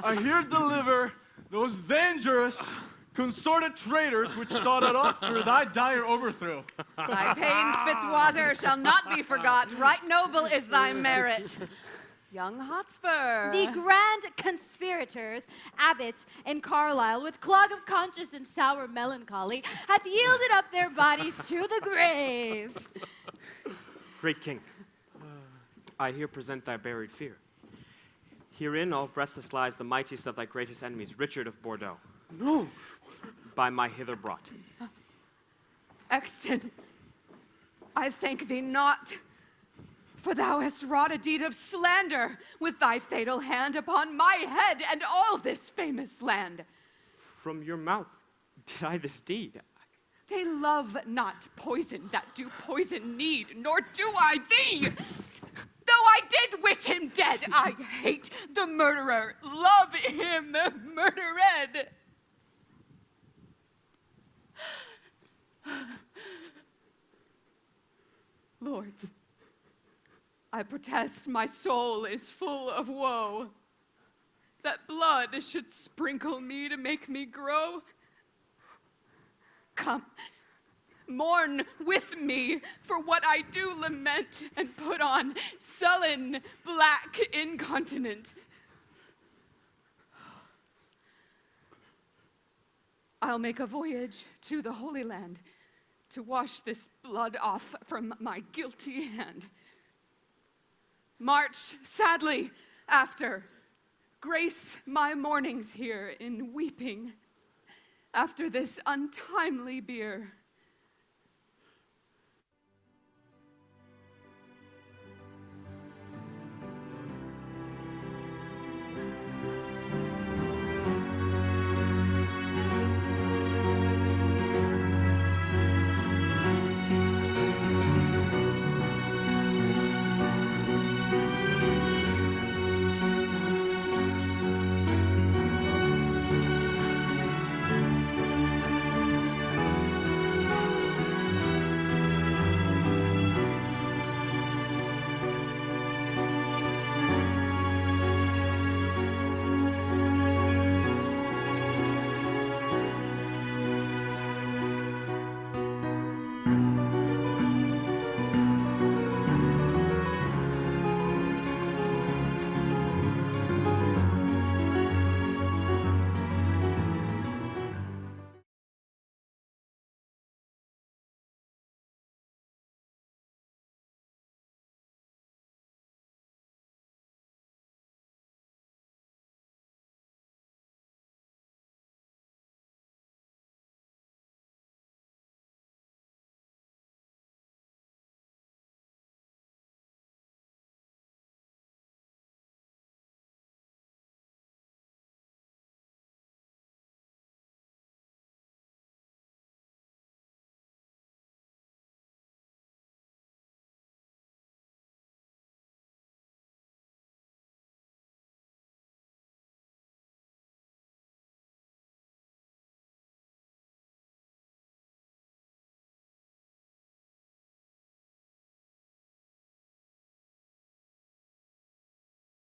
I here deliver those dangerous, consorted traitors which sought at Oxford thy dire overthrow. Thy pains, Fitzwater, shall not be forgot. Right noble is thy merit. Young Hotspur. The grand conspirators, abbots in Carlisle, with clog of conscience and sour melancholy, hath yielded up their bodies to the grave. Great king, I here present thy buried fear. Herein all breathless lies the mightiest of thy greatest enemies, Richard of Bordeaux. No! By my hither brought. Exton, I thank thee not, for thou hast wrought a deed of slander with thy fatal hand upon my head and all this famous land. From your mouth did I this deed. They love not poison that do poison need, nor do I thee. Though I did wish him dead, I hate the murderer, love him murdered. Lords, I protest my soul is full of woe. That blood should sprinkle me to make me grow. Come, mourn with me for what I do lament, and put on sullen, black incontinent. I'll make a voyage to the Holy Land to wash this blood off from my guilty hand. March sadly after, grace my mornings here in weeping after this untimely bier.